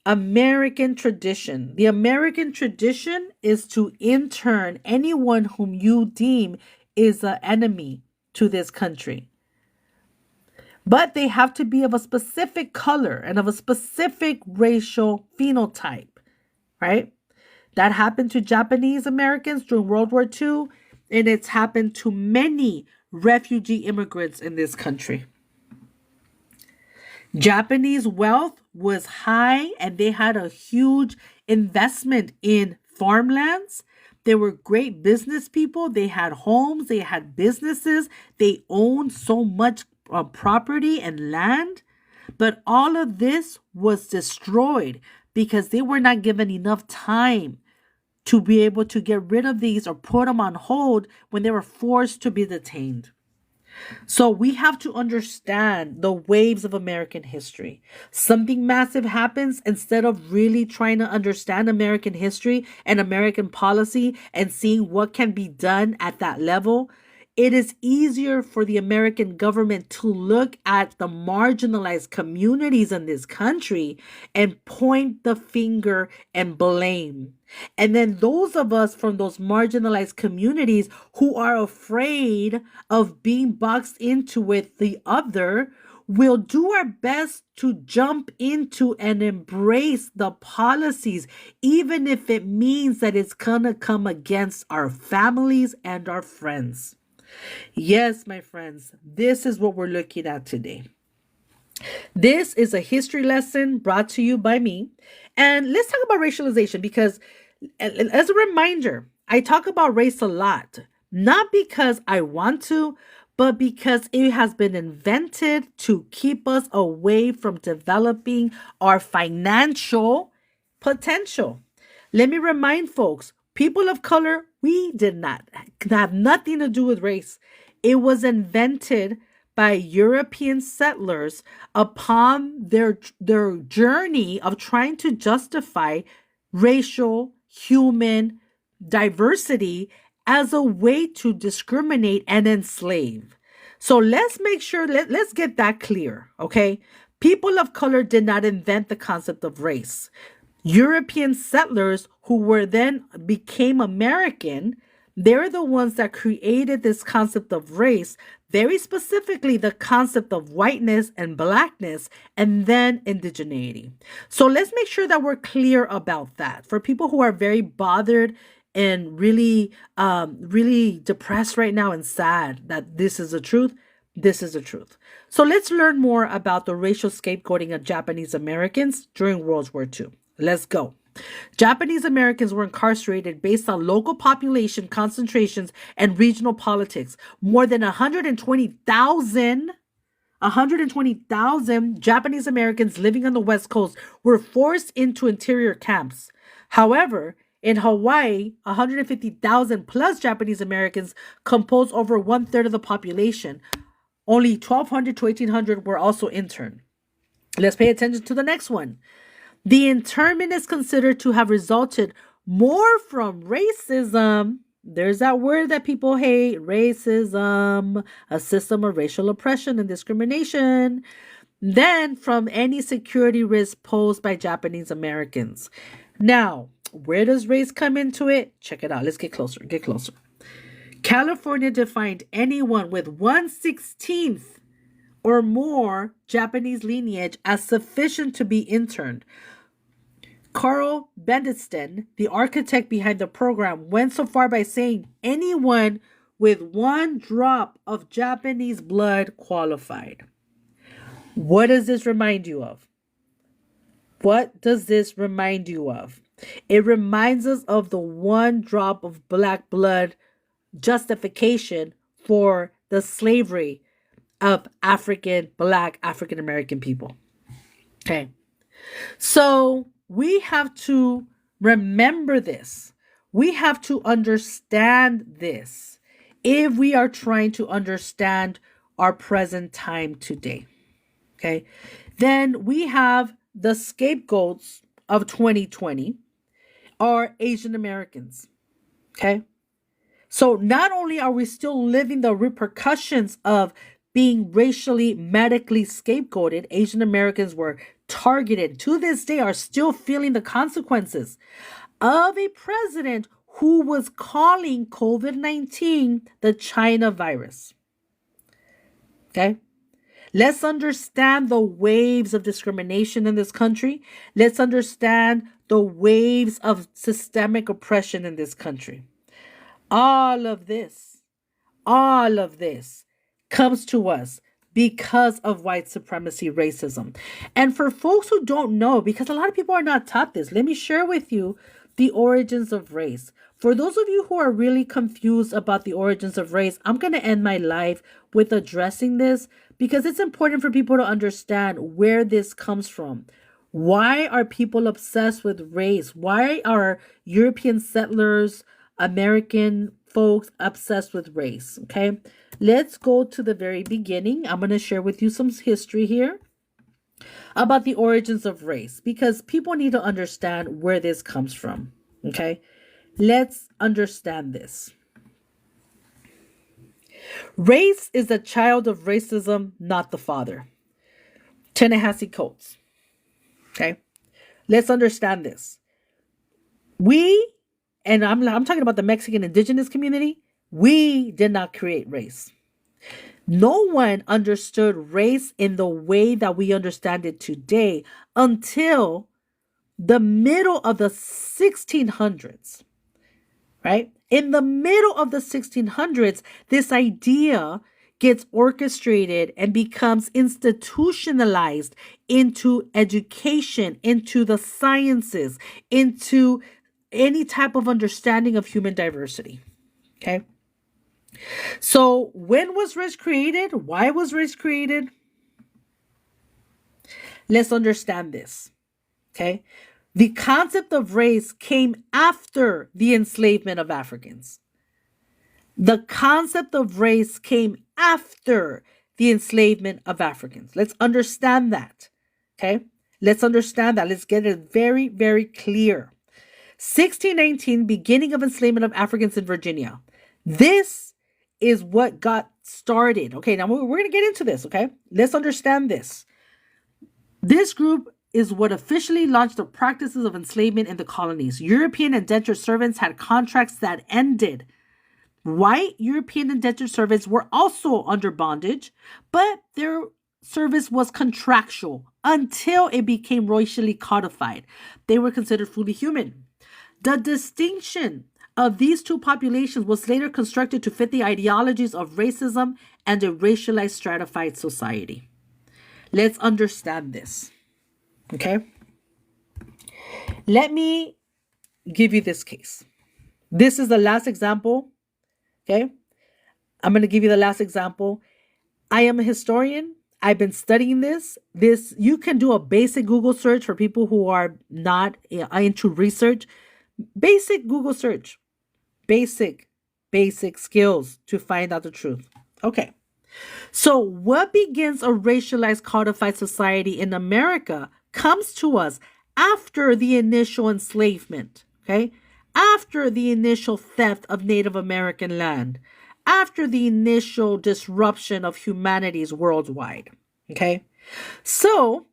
American tradition. The American tradition is to intern anyone whom you deem is an enemy to this country. But they have to be of a specific color and of a specific racial phenotype, right? That happened to Japanese Americans during World War II, and it's happened to many refugee immigrants in this country. Japanese wealth was high and they had a huge investment in farmlands. They were great business people. They had homes, they had businesses, they owned so much property and land. But all of this was destroyed because they were not given enough time to be able to get rid of these or put them on hold when they were forced to be detained. So we have to understand the waves of American history. Something massive happens, instead of really trying to understand American history and American policy and seeing what can be done at that level, it is easier for the American government to look at the marginalized communities in this country and point the finger and blame. And then those of us from those marginalized communities who are afraid of being boxed into with the other will do our best to jump into and embrace the policies, even if it means that it's gonna come against our families and our friends. Yes, my friends, this is what we're looking at today. This is a history lesson brought to you by me. And let's talk about racialization because, as a reminder, I talk about race a lot, not because I want to, but because it has been invented to keep us away from developing our financial potential. Let me remind folks, people of color, we did not have nothing to do with race. It was invented by European settlers upon their journey of trying to justify racial, human diversity as a way to discriminate and enslave. So let's make sure, let's get that clear, okay? People of color did not invent the concept of race. European settlers who were then became American, they're the ones that created this concept of race, very specifically the concept of whiteness and blackness, and then indigeneity. So let's make sure that we're clear about that. For people who are very bothered and really depressed right now and sad that this is the truth, this is the truth. So let's learn more about the racial scapegoating of Japanese Americans during World War II. Let's go. Japanese Americans were incarcerated based on local population concentrations and regional politics. More than 120,000 Japanese Americans living on the West Coast were forced into interior camps. However, in Hawaii, 150,000 plus Japanese Americans compose over 1/3 of the population. Only 1,200 to 1,800 were also interned. Let's pay attention to the next one. The internment is considered to have resulted more from racism. There's that word that people hate, racism, a system of racial oppression and discrimination, than from any security risk posed by Japanese Americans. Now, where does race come into it? Check it out. Let's get closer. California defined anyone with 1/16 or more Japanese lineage as sufficient to be interned. Carl Benditson, the architect behind the program, went so far by saying anyone with 1 drop of Japanese blood qualified. What does this remind you of? It reminds us of the 1 drop of black blood justification for the slavery of Black African American people. Okay. So we have to remember this. We have to understand this if we are trying to understand our present time today. Okay. Then we have the scapegoats of 2020 are Asian Americans. Okay. So not only are we still living the repercussions of being racially, medically scapegoated, Asian Americans were targeted, to this day are still feeling the consequences of a president who was calling COVID-19 the China virus. Okay? Let's understand the waves of discrimination in this country. Let's understand the waves of systemic oppression in this country. All of this comes to us because of white supremacy racism. And for folks who don't know, because a lot of people are not taught this, let me share with you the origins of race. For those of you who are really confused about the origins of race, I'm going to end my life with addressing this because it's important for people to understand where this comes from. Why are people obsessed with race? Why are European settlers, American folks obsessed with race? Okay, let's go to the very beginning. I'm going to share with you some history here about the origins of race because people need to understand where this comes from. Okay, let's understand this. Race is the child of racism, not the father. Ta-Nehisi Coates. Okay, let's understand this. And I'm talking about the Mexican indigenous community, we did not create race. No one understood race in the way that we understand it today until the middle of the 1600s, right? In the middle of the 1600s, this idea gets orchestrated and becomes institutionalized into education, into the sciences, into any type of understanding of human diversity. Okay. So when was race created? Why was race created? Let's understand this. Okay. The concept of race came after the enslavement of Africans. The concept of race came after the enslavement of Africans. Let's understand that. Okay? Let's understand that. Let's get it very, very clear. 1619, beginning of enslavement of Africans in Virginia. This is what got started. Okay, now we're going to get into this, okay? Let's understand this. This group is what officially launched the practices of enslavement in the colonies. European indentured servants had contracts that ended. White European indentured servants were also under bondage, but their service was contractual until it became racially codified. They were considered fully human. The distinction of these two populations was later constructed to fit the ideologies of racism and a racialized stratified society. Let's understand this. Okay? Let me give you this case. This is the last example. Okay? I'm going to give you the last example. I am a historian. I've been studying this. You can do a basic Google search for people who are not into research. Basic Google search. Basic skills to find out the truth. Okay. So what begins a racialized codified society in America comes to us after the initial enslavement, okay? After the initial theft of Native American land, after the initial disruption of humanities worldwide, okay? So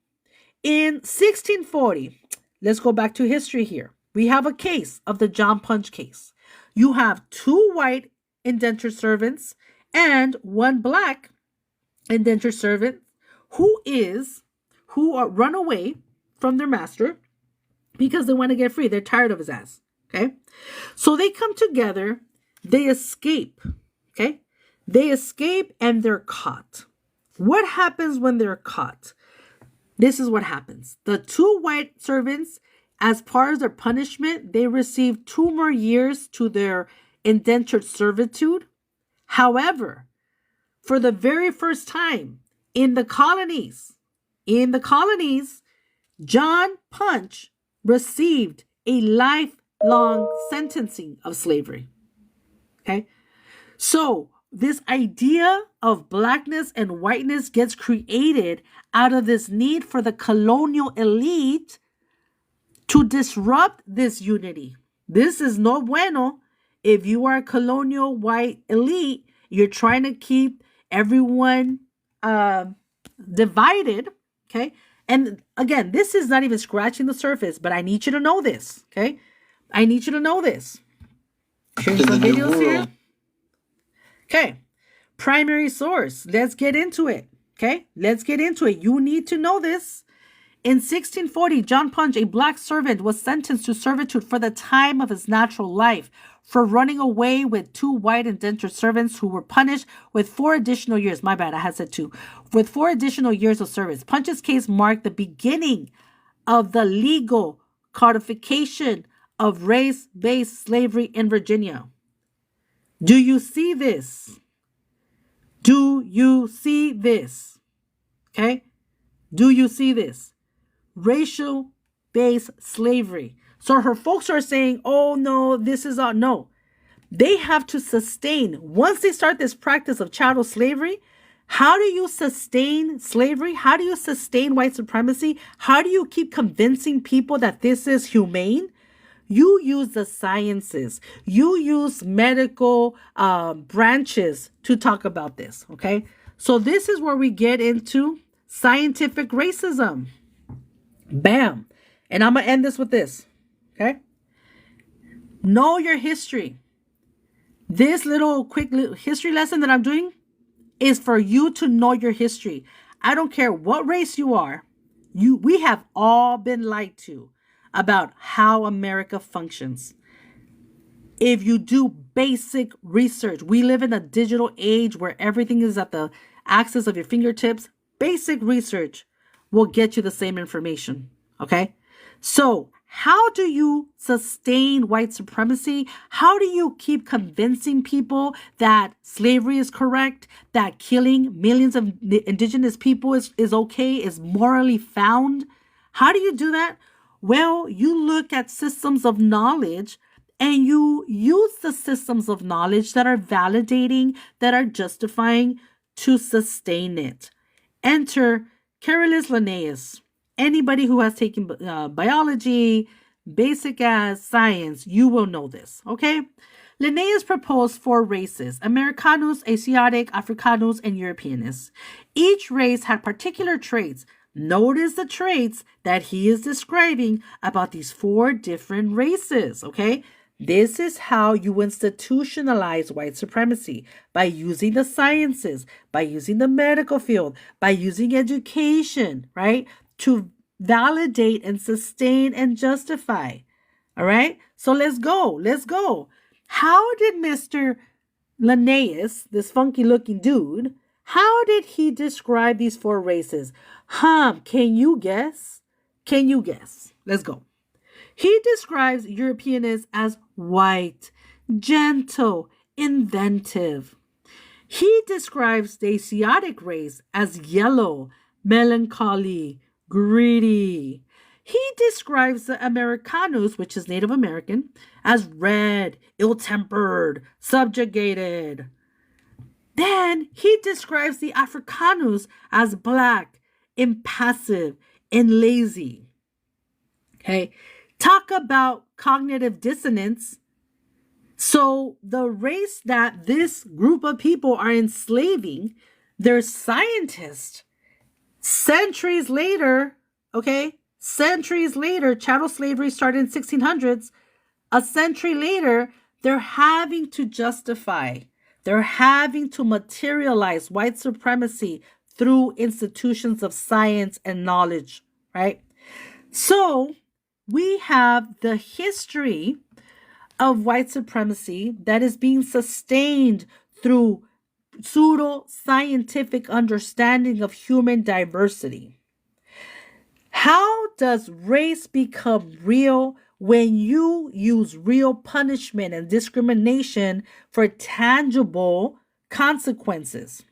in 1640, let's go back to history here. We have a case of the John Punch case. You have two white indentured servants and one black indentured servant who are run away from their master because they want to get free. They're tired of his ass. Okay. So they come together, they escape. Okay. They escape and they're caught. What happens when they're caught? This is what happens. The two white servants, as part of their punishment, they receive 2 more years to their indentured servitude. However, for the very first time in the colonies, John Punch received a lifelong sentencing of slavery. Okay? So this idea of blackness and whiteness gets created out of this need for the colonial elite to disrupt this unity. This is no bueno. If you are a colonial white elite, you're trying to keep everyone divided, okay? And again, this is not even scratching the surface, but I need you to know this, okay? I need you to know this. Here's some videos here. Okay, primary source. Let's get into it, okay? Let's get into it. You need to know this. In 1640, John Punch, a black servant, was sentenced to servitude for the time of his natural life for running away with 2 white indentured servants who were punished with 4 additional years. My bad, I had said 2. With 4 additional years of service. Punch's case marked the beginning of the legal codification of race-based slavery in Virginia. Do you see this? Do you see this? Okay? Do you see this? Racial-based slavery. So her folks are saying, oh no, this is all. No. They have to sustain. Once they start this practice of chattel slavery, how do you sustain slavery? How do you sustain white supremacy? How do you keep convincing people that this is humane? You use the sciences. You use medical branches to talk about this, okay? So this is where we get into scientific racism. Bam. And I'm going to end this with this, okay? Know your history. This little quick history lesson that I'm doing is for you to know your history. I don't care what race you are. We have all been lied to about how America functions. If you do basic research, we live in a digital age where everything is at the access of your fingertips. Basic research will get you the same information, okay? So how do you sustain white supremacy? How do you keep convincing people that slavery is correct, that killing millions of indigenous people is okay, is morally found? How do you do that? Well, you look at systems of knowledge and you use the systems of knowledge that are validating, that are justifying to sustain it. Enter Carolus Linnaeus. Anybody who has taken biology, basic as science, you will know this, okay? Linnaeus proposed four races: Americanus, Asiatic, Africanus, and Europeanus. Each race had particular traits. Notice the traits that he is describing about these four different races, okay? This is how you institutionalize white supremacy, by using the sciences, by using the medical field, by using education, right? To validate and sustain and justify. All right? So let's go. Let's go. How did Mr. Linnaeus, this funky looking dude, how did he describe these four races? Can you guess? Can you guess? Let's go. He describes Europeanists as white, gentle, inventive. He describes the Asiatic race as yellow, melancholy, greedy. He describes the Americanus, which is Native American, as red, ill-tempered, subjugated. Then he describes the Africanus as black, impassive, and lazy. Okay, talk about cognitive dissonance. So the race that this group of people are enslaving, they're scientists. Centuries later, chattel slavery started in 1600s. A century later, they're having to justify, they're having to materialize white supremacy through institutions of science and knowledge, right? So we have the history of white supremacy that is being sustained through pseudo-scientific understanding of human diversity. How does race become real when you use real punishment and discrimination for tangible consequences?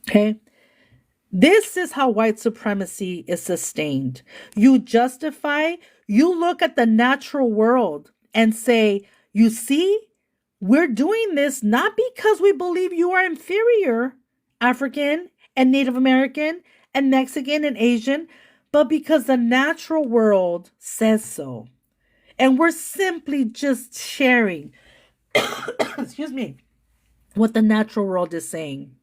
Okay. This is how white supremacy is sustained. You justify, you look at the natural world and say, you see, we're doing this not because we believe you are inferior, African and Native American and Mexican and Asian, but because the natural world says so. And we're simply just sharing, excuse me, what the natural world is saying.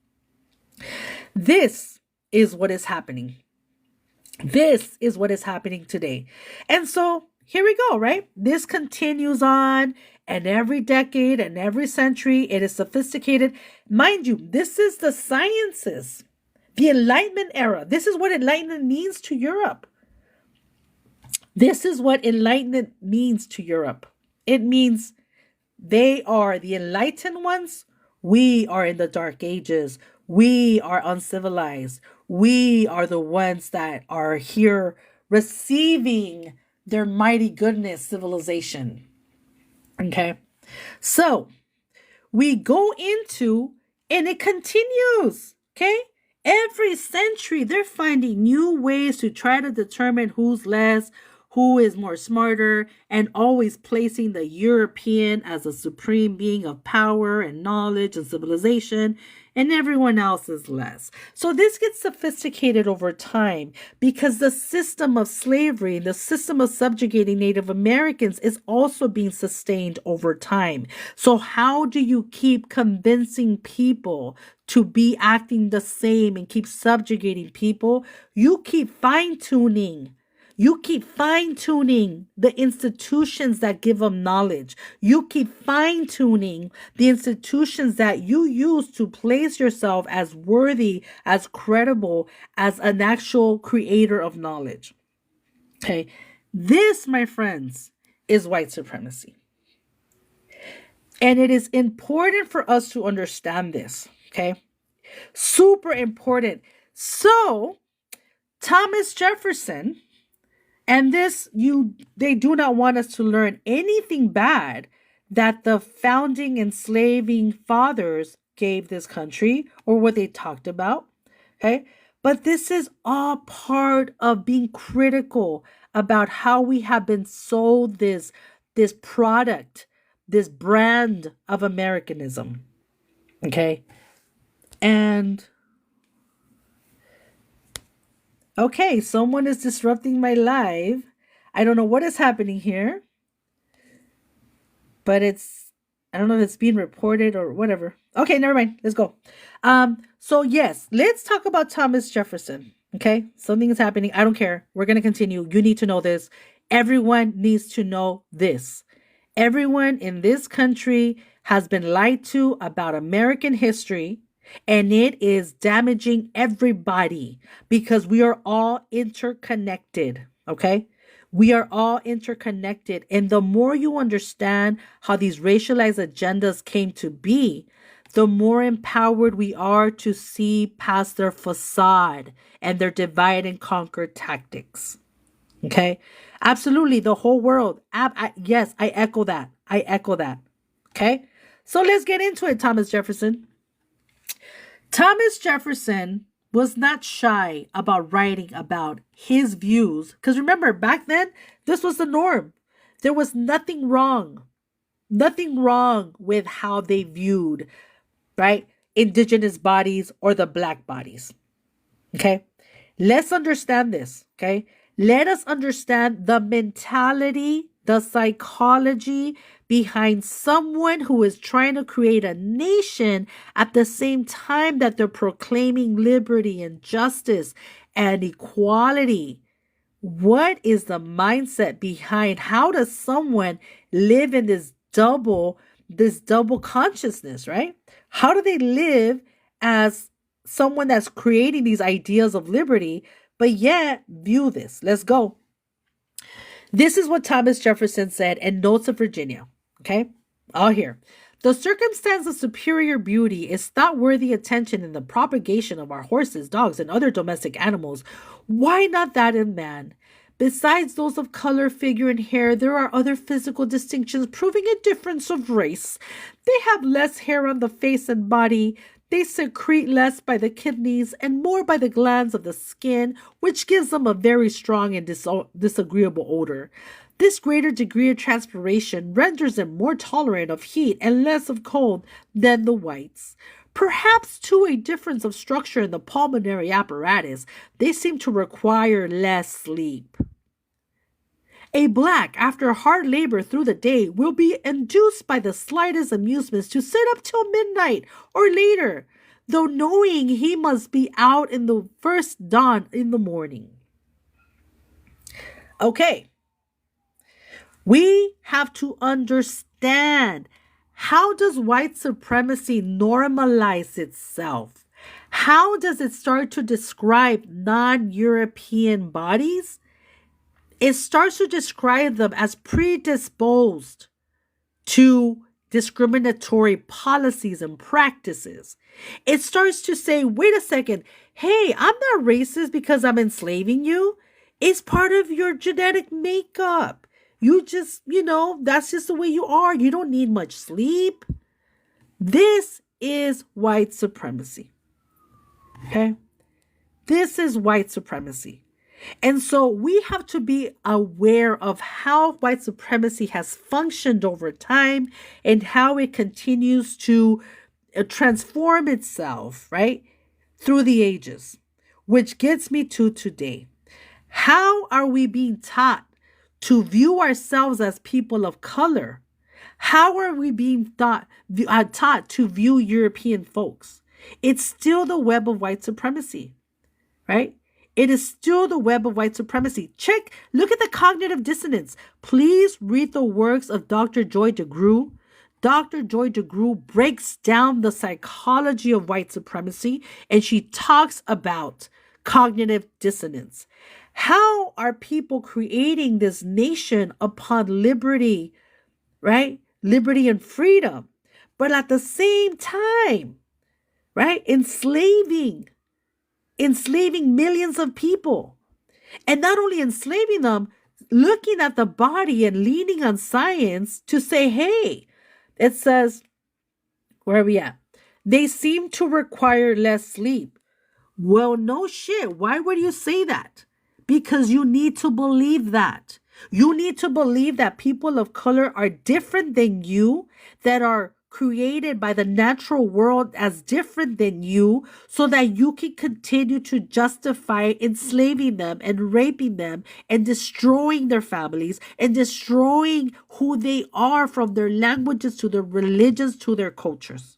This is what is happening. This is what is happening today. And so here we go, right? This continues on, and every decade and every century it is sophisticated. Mind you, this is the sciences, the Enlightenment era. This is what Enlightenment means to Europe. This is what Enlightenment means to Europe. It means they are the enlightened ones. We are in the dark ages. We are uncivilized. We are the ones that are here receiving their mighty goodness civilization. Okay. So we go into, and it continues. Okay. Every century, they're finding new ways to try to determine who's less, who is more smarter, and always placing the European as a supreme being of power and knowledge and civilization, and everyone else is less. So this gets sophisticated over time because the system of slavery, the system of subjugating Native Americans is also being sustained over time. So how do you keep convincing people to be acting the same and keep subjugating people? You keep fine-tuning. You keep fine-tuning the institutions that give them knowledge. You keep fine-tuning the institutions that you use to place yourself as worthy, as credible, as an actual creator of knowledge. Okay, this, my friends, is white supremacy. And it is important for us to understand this, okay? Super important. So, Thomas Jefferson, and they do not want us to learn anything bad that the founding enslaving fathers gave this country or what they talked about. Okay. But this is all part of being critical about how we have been sold this product, this brand of Americanism. Okay? And okay, someone is disrupting my live. I don't know what is happening here, but I don't know if it's being reported or whatever. Okay, never mind. Let's go. So yes, let's talk about Thomas Jefferson. Okay, something is happening. I don't care. We're gonna continue. You need to know this. Everyone needs to know this. Everyone in this country has been lied to about American history, and it is damaging everybody because we are all interconnected. Okay, we are all interconnected. And the more you understand how these racialized agendas came to be, the more empowered we are to see past their facade and their divide and conquer tactics. Okay? Absolutely. The whole world. Yes, I echo that. I echo that. Okay? So let's get into it, Thomas Jefferson. Thomas Jefferson was not shy about writing about his views. Because remember, back then, this was the norm. There was nothing wrong with how they viewed, right, indigenous bodies or the black bodies. Okay? Let's understand this. Okay? Let us understand the mentality, the psychology behind someone who is trying to create a nation at the same time that they're proclaiming liberty and justice and equality. What is the mindset behind how does someone live in this double consciousness, right? How do they live as someone that's creating these ideas of liberty, but yet view this? Let's go. This is what Thomas Jefferson said in Notes of Virginia. Okay, all here. The circumstance of superior beauty is thought worthy attention in the propagation of our horses, dogs, and other domestic animals. Why not that in man? Besides those of color, figure, and hair, there are other physical distinctions proving a difference of race. They have less hair on the face and body. They secrete less by the kidneys and more by the glands of the skin, which gives them a very strong and disagreeable odor. This greater degree of transpiration renders them more tolerant of heat and less of cold than the whites. Perhaps to a difference of structure in the pulmonary apparatus, they seem to require less sleep. A black, after hard labor through the day, will be induced by the slightest amusements to sit up till midnight or later, though knowing he must be out in the first dawn in the morning. Okay. We have to understand, how does white supremacy normalize itself? How does it start to describe non-European bodies? It starts to describe them as predisposed to discriminatory policies and practices. It starts to say, wait a second, hey, I'm not racist because I'm enslaving you. It's part of your genetic makeup. You just, that's just the way you are. You don't need much sleep. This is white supremacy. Okay? This is white supremacy. And so we have to be aware of how white supremacy has functioned over time and how it continues to transform itself, right, through the ages, which gets me to today. How are we being taught to view ourselves as people of color? How are we being taught to view European folks? It's still the web of white supremacy, right? It is still the web of white supremacy. Look at the cognitive dissonance. Please read the works of Dr. Joy DeGruy. Dr. Joy DeGruy breaks down the psychology of white supremacy, and she talks about cognitive dissonance. How are people creating this nation upon liberty, right? Liberty and freedom, but at the same time, right, enslaving millions of people. And not only enslaving them, looking at the body and leaning on science to say, hey, it says, where are we at? They seem to require less sleep. Well, no shit. Why would you say that? because you need to believe that. You need to believe that people of color are different than you, that are created by the natural world as different than you, so that you can continue to justify enslaving them and raping them and destroying their families and destroying who they are, from their languages to their religions to their cultures.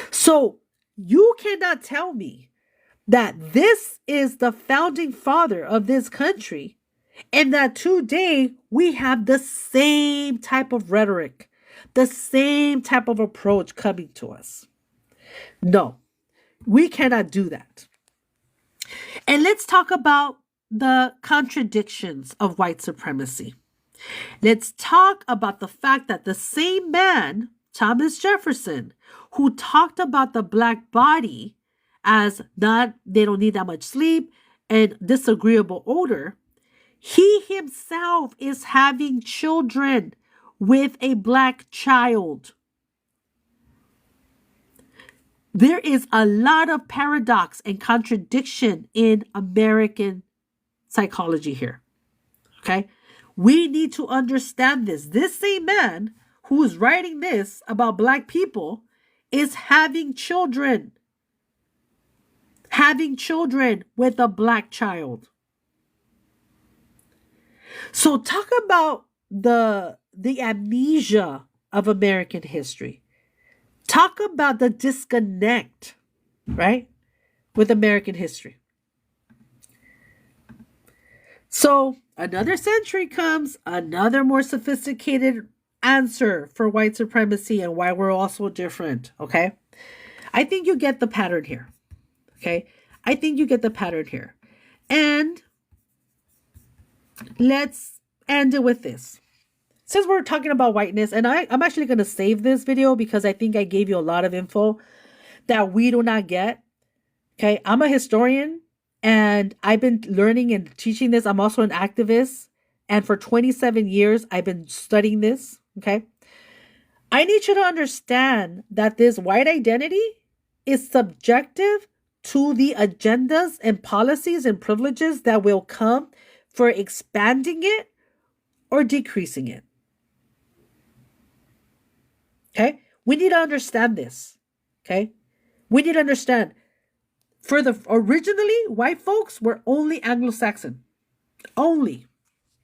So you cannot tell me that this is the founding father of this country and that today we have the same type of rhetoric, the same type of approach coming to us. No, we cannot do that. And let's talk about the contradictions of white supremacy. Let's talk about the fact that the same man, Thomas Jefferson, who talked about the black body as not, they don't need that much sleep and disagreeable odor, he himself is having children with a black child. There is a lot of paradox and contradiction in American psychology here. Okay? We need to understand this. This same man who is writing this about black people is having children with a black child. So talk about the amnesia of American history. Talk about the disconnect, right, with American history. So another century comes, another more sophisticated answer for white supremacy and why we're all so different, okay? I think you get the pattern here, okay? I think you get the pattern here. And let's end it with this. Since we're talking about whiteness, and I'm actually going to save this video because I think I gave you a lot of info that we do not get, okay? I'm a historian. And I've been learning and teaching this. I'm also an activist. And for 27 years, I've been studying this. Okay. I need you to understand that this white identity is subjective to the agendas and policies and privileges that will come for expanding it or decreasing it. Okay. We need to understand this. Okay. We need to understand. Originally, white folks were only Anglo-Saxon. Only.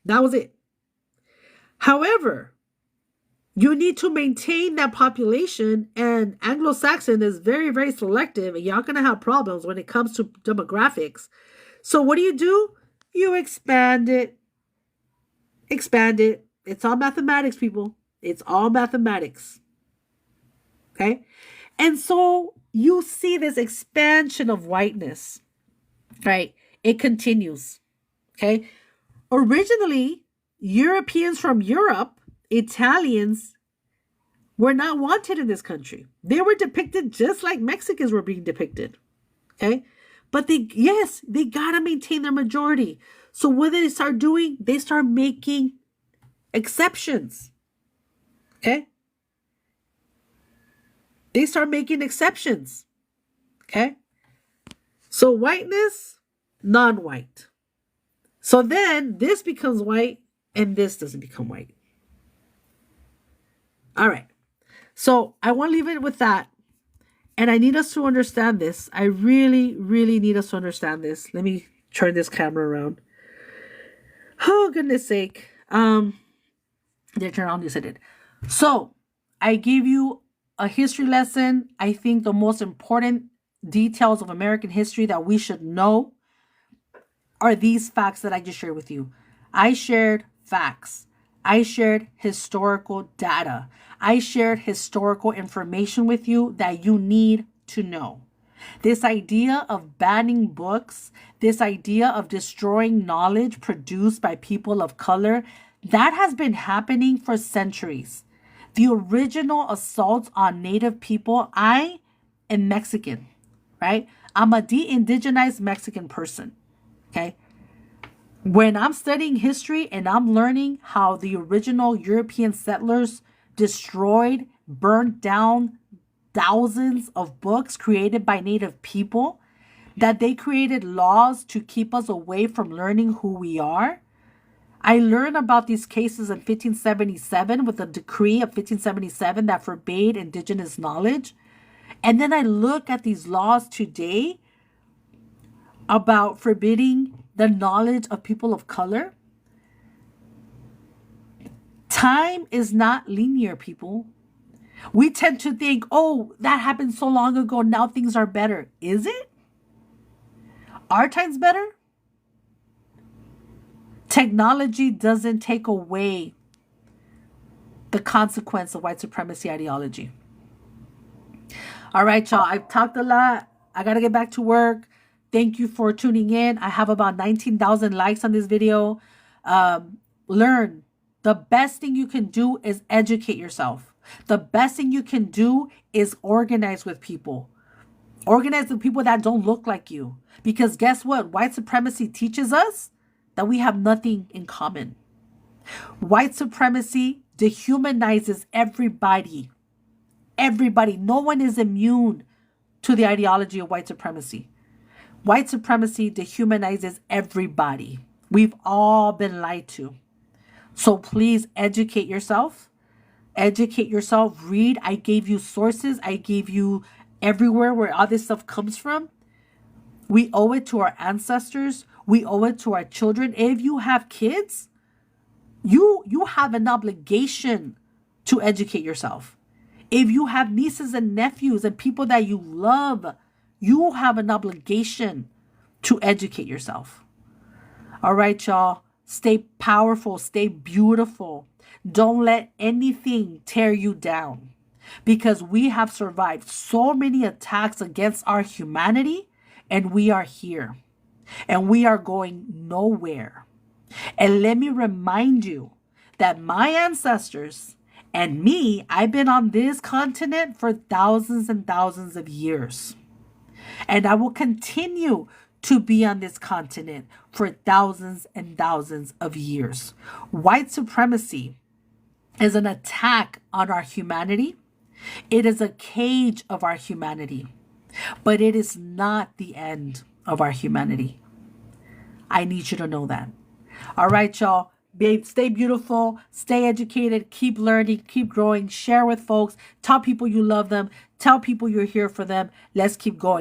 That was it. However, you need to maintain that population, and Anglo-Saxon is very, very selective, and y'all gonna have problems when it comes to demographics. So what do? You expand it. Expand it. It's all mathematics, people. It's all mathematics. Okay? And so you see this expansion of whiteness, right? It continues, okay? Originally, Europeans from Europe, Italians, were not wanted in this country. They were depicted just like Mexicans were being depicted, okay? But they gotta maintain their majority. So what do they start doing? They start making exceptions, okay? They start making exceptions. Okay? So whiteness, non-white. So then this becomes white and this doesn't become white. All right. So I want to leave it with that. And I need us to understand this. I really, really need us to understand this. Let me turn this camera around. Oh, goodness sake. They turn around. Yes, I did. So I gave you a history lesson. I think the most important details of American history that we should know are these facts that I just shared with you. I shared facts. I shared historical data. I shared historical information with you that you need to know. This idea of banning books, this idea of destroying knowledge produced by people of color, that has been happening for centuries. The original assaults on Native people, I am Mexican, right? I'm a de-indigenized Mexican person, okay? When I'm studying history and I'm learning how the original European settlers destroyed, burned down thousands of books created by Native people, that they created laws to keep us away from learning who we are. I learned about these cases in 1577 with a decree of 1577 that forbade indigenous knowledge. And then I look at these laws today about forbidding the knowledge of people of color. Time is not linear, people. We tend to think, oh, that happened so long ago, now things are better. Is it? Are times better? Technology doesn't take away the consequence of white supremacy ideology. All right, y'all. I've talked a lot. I got to get back to work. Thank you for tuning in. I have about 19,000 likes on this video. Learn. The best thing you can do is educate yourself. The best thing you can do is organize with people. Organize with people that don't look like you. Because guess what? White supremacy teaches us that we have nothing in common. White supremacy dehumanizes everybody. Everybody. No one is immune to the ideology of white supremacy. White supremacy dehumanizes everybody. We've all been lied to. So please educate yourself. Educate yourself. Read. I gave you sources. I gave you everywhere where all this stuff comes from. We owe it to our ancestors. We owe it to our children. If you have kids, you have an obligation to educate yourself. If you have nieces and nephews and people that you love, you have an obligation to educate yourself. All right, y'all. Stay powerful. Stay beautiful. Don't let anything tear you down. Because we have survived so many attacks against our humanity, and we are here. And we are going nowhere. And let me remind you that my ancestors and me, I've been on this continent for thousands and thousands of years. And I will continue to be on this continent for thousands and thousands of years. White supremacy is an attack on our humanity. It is a cage of our humanity. But it is not the end of our humanity. I need you to know that. All right, y'all. Stay beautiful, stay educated, keep learning, keep growing, share with folks, tell people you love them, tell people you're here for them. Let's keep going.